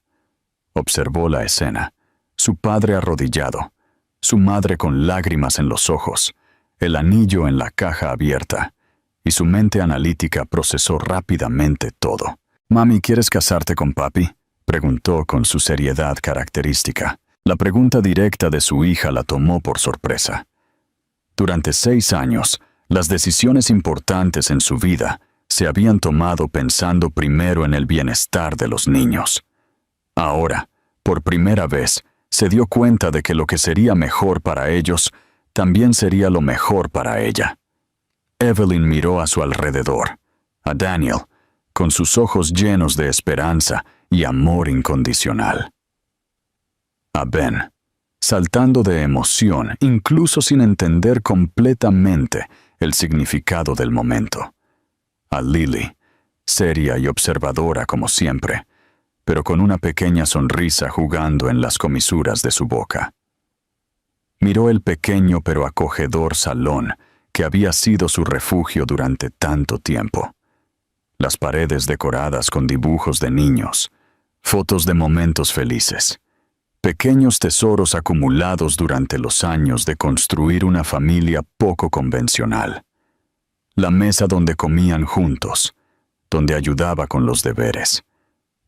Observó la escena, su padre arrodillado, su madre con lágrimas en los ojos, el anillo en la caja abierta, y su mente analítica procesó rápidamente todo. «Mami, ¿quieres casarte con papi?», preguntó con su seriedad característica. La pregunta directa de su hija la tomó por sorpresa. Durante 6 años, las decisiones importantes en su vida se habían tomado pensando primero en el bienestar de los niños. Ahora, por primera vez, se dio cuenta de que lo que sería mejor para ellos también sería lo mejor para ella. Evelyn miró a su alrededor, a Daniel, con sus ojos llenos de esperanza y amor incondicional. A Ben, saltando de emoción, incluso sin entender completamente el significado del momento. A Lily, seria y observadora como siempre, pero con una pequeña sonrisa jugando en las comisuras de su boca. Miró el pequeño pero acogedor salón que había sido su refugio durante tanto tiempo. Las paredes decoradas con dibujos de niños, fotos de momentos felices, pequeños tesoros acumulados durante los años de construir una familia poco convencional. La mesa donde comían juntos, donde ayudaba con los deberes,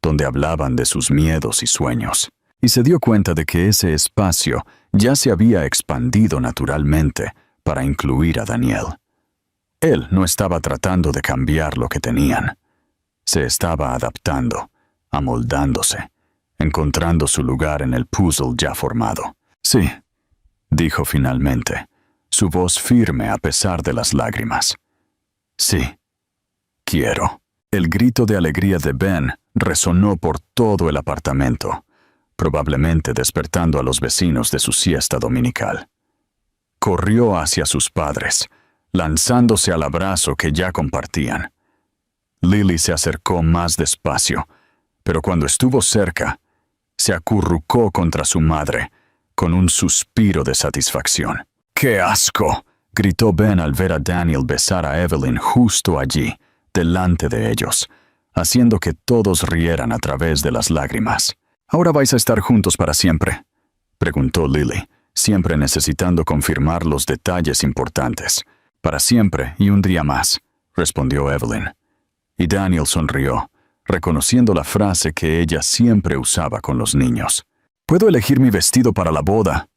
donde hablaban de sus miedos y sueños, y se dio cuenta de que ese espacio ya se había expandido naturalmente para incluir a Daniel. Él no estaba tratando de cambiar lo que tenían. Se estaba adaptando, amoldándose, encontrando su lugar en el puzzle ya formado. «Sí», dijo finalmente, su voz firme a pesar de las lágrimas. «Sí, quiero». El grito de alegría de Ben resonó por todo el apartamento, probablemente despertando a los vecinos de su siesta dominical. Corrió hacia sus padres, lanzándose al abrazo que ya compartían. Lily se acercó más despacio, pero cuando estuvo cerca, se acurrucó contra su madre, con un suspiro de satisfacción. «¡Qué asco!», gritó Ben al ver a Daniel besar a Evelyn justo allí, delante de ellos, haciendo que todos rieran a través de las lágrimas. «¿Ahora vais a estar juntos para siempre?», preguntó Lily, siempre necesitando confirmar los detalles importantes. «Para siempre y un día más», respondió Evelyn. Y Daniel sonrió, reconociendo la frase que ella siempre usaba con los niños. «¿Puedo elegir mi vestido para la boda?».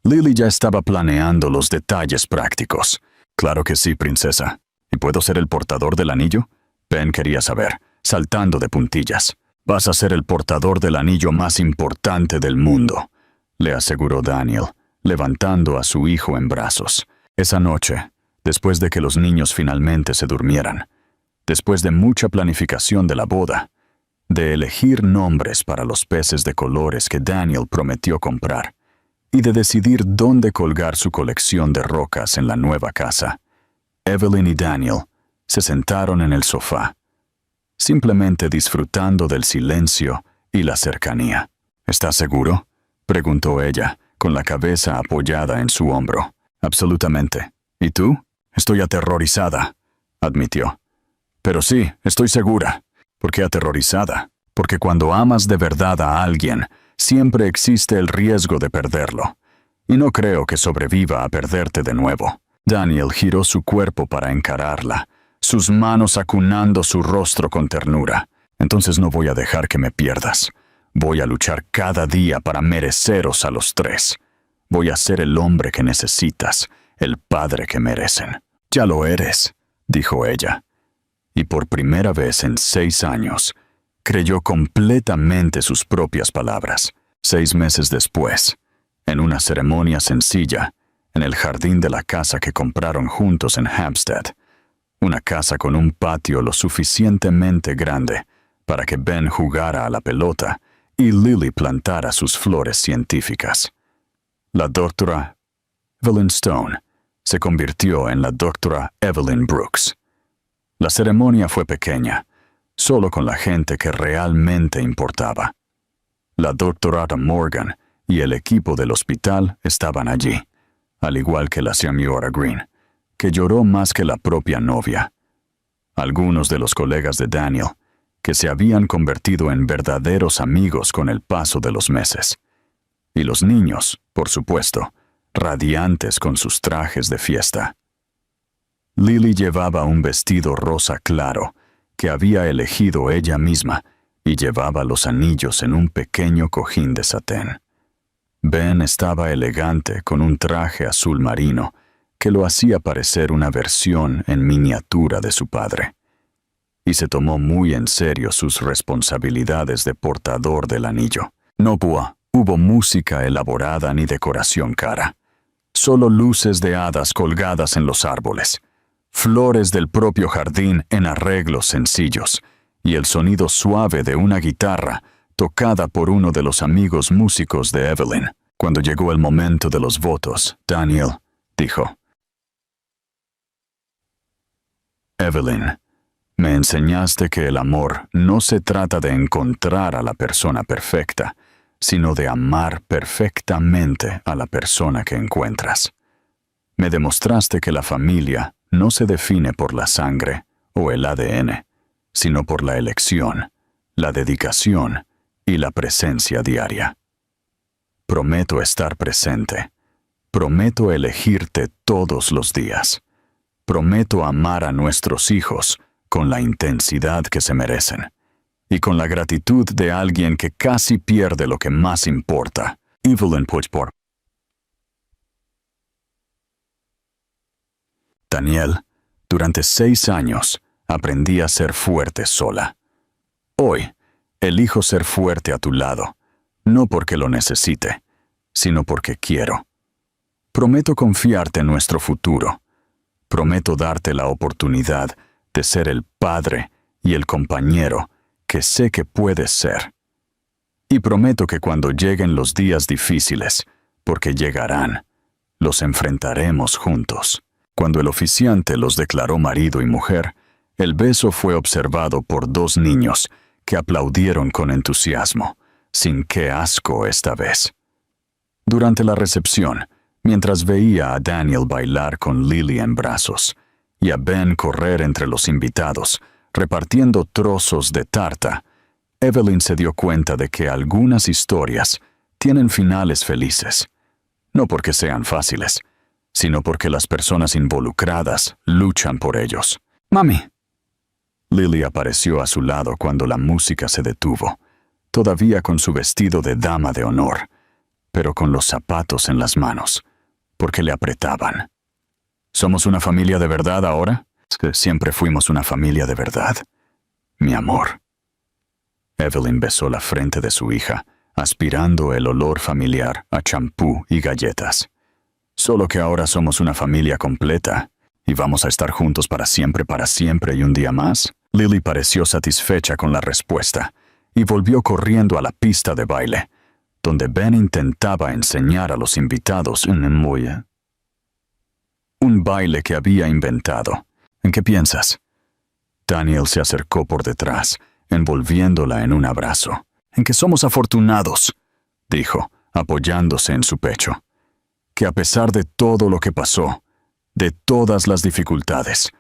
Lily ya estaba planeando los detalles prácticos. «Claro que sí, princesa. ¿Y puedo ser el portador del anillo?», Ben quería saber, saltando de puntillas. «Vas a ser el portador del anillo más importante del mundo», le aseguró Daniel, levantando a su hijo en brazos. Esa noche, después de que los niños finalmente se durmieran, después de mucha planificación de la boda, de elegir nombres para los peces de colores que Daniel prometió comprar, y de decidir dónde colgar su colección de rocas en la nueva casa, Evelyn y Daniel se sentaron en el sofá, simplemente disfrutando del silencio y la cercanía. «¿Estás seguro?», preguntó ella, con la cabeza apoyada en su hombro. «Absolutamente. ¿Y tú?». «Estoy aterrorizada», admitió. «Pero sí, estoy segura». «¿Por qué aterrorizada?». «Porque cuando amas de verdad a alguien, siempre existe el riesgo de perderlo. y no creo que sobreviva a perderte de nuevo. Daniel giró su cuerpo para encararla, sus manos acunando su rostro con ternura. Entonces no voy a dejar que me pierdas. Voy a luchar cada día para mereceros a los tres. Voy a ser el hombre que necesitas, el padre que merecen. Ya lo eres, dijo ella. Y por primera vez en 6 años, creyó completamente sus propias palabras. 6 meses después, en una ceremonia sencilla, en el jardín de la casa que compraron juntos en Hampstead, una casa con un patio lo suficientemente grande para que Ben jugara a la pelota y Lily plantara sus flores científicas. La doctora Evelyn Stone se convirtió en la doctora Evelyn Brooks. La ceremonia fue pequeña, solo con la gente que realmente importaba. La doctora Morgan y el equipo del hospital estaban allí, al igual que la señora Green, que lloró más que la propia novia. Algunos de los colegas de Daniel, que se habían convertido en verdaderos amigos con el paso de los meses. Y los niños, por supuesto, radiantes con sus trajes de fiesta. Lily llevaba un vestido rosa claro, que había elegido ella misma, y llevaba los anillos en un pequeño cojín de satén. Ben estaba elegante con un traje azul marino, que lo hacía parecer una versión en miniatura de su padre. Y se tomó muy en serio sus responsabilidades de portador del anillo. No hubo música elaborada ni decoración cara. Solo luces de hadas colgadas en los árboles, flores del propio jardín en arreglos sencillos, y el sonido suave de una guitarra tocada por uno de los amigos músicos de Evelyn. Cuando llegó el momento de los votos, Daniel dijo: Evelyn, me enseñaste que el amor no se trata de encontrar a la persona perfecta, sino de amar perfectamente a la persona que encuentras. Me demostraste que la familia no se define por la sangre o el ADN, sino por la elección, la dedicación y la presencia diaria. Prometo estar presente. Prometo elegirte todos los días. Prometo amar a nuestros hijos con la intensidad que se merecen y con la gratitud de alguien que casi pierde lo que más importa. Evelyn Puchport. Daniel, durante 6 años, aprendí a ser fuerte sola. Hoy, elijo ser fuerte a tu lado, no porque lo necesite, sino porque quiero. Prometo confiarte en nuestro futuro. Prometo darte la oportunidad de ser el padre y el compañero que sé que puedes ser. Y prometo que cuando lleguen los días difíciles, porque llegarán, los enfrentaremos juntos. Cuando el oficiante los declaró marido y mujer, el beso fue observado por 2 niños que aplaudieron con entusiasmo, sin qué asco esta vez. Durante la recepción, mientras veía a Daniel bailar con Lily en brazos y a Ben correr entre los invitados, repartiendo trozos de tarta, Evelyn se dio cuenta de que algunas historias tienen finales felices, no porque sean fáciles, sino porque las personas involucradas luchan por ellos. «Mami». Lily apareció a su lado cuando la música se detuvo, todavía con su vestido de dama de honor, pero con los zapatos en las manos, porque le apretaban. ¿Somos una familia de verdad ahora? Es que siempre fuimos una familia de verdad, mi amor. Evelyn besó la frente de su hija, aspirando el olor familiar a champú y galletas. Solo que ahora somos una familia completa, y vamos a estar juntos para siempre y un día más. Lily pareció satisfecha con la respuesta, y volvió corriendo a la pista de baile, donde Ben intentaba enseñar a los invitados un baile que había inventado. ¿En qué piensas? Daniel se acercó por detrás, envolviéndola en un abrazo. «En que somos afortunados», dijo, apoyándose en su pecho. «Que a pesar de todo lo que pasó, de todas las dificultades,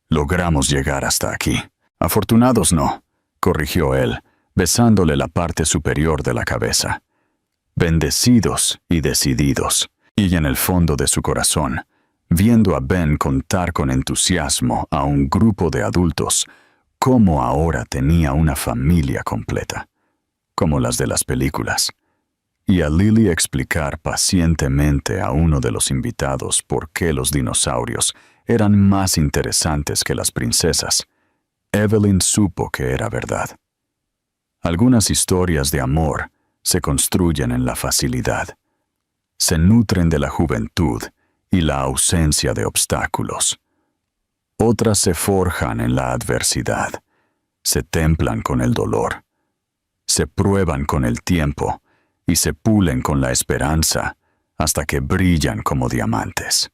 logramos llegar hasta aquí». «Afortunados no», corrigió él, besándole la parte superior de la cabeza. «Bendecidos y decididos». Y en el fondo de su corazón, viendo a Ben contar con entusiasmo a un grupo de adultos, cómo ahora tenía una familia completa, como las de las películas, y a Lily explicar pacientemente a uno de los invitados por qué los dinosaurios eran más interesantes que las princesas, Evelyn supo que era verdad. Algunas historias de amor se construyen en la facilidad. Se nutren de la juventud y la ausencia de obstáculos. Otras se forjan en la adversidad, se templan con el dolor, se prueban con el tiempo y se pulen con la esperanza hasta que brillan como diamantes.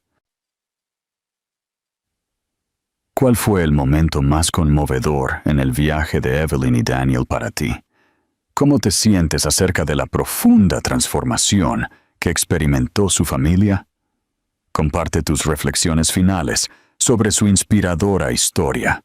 ¿Cuál fue el momento más conmovedor en el viaje de Evelyn y Daniel para ti? ¿Cómo te sientes acerca de la profunda transformación que experimentó su familia? Comparte tus reflexiones finales sobre su inspiradora historia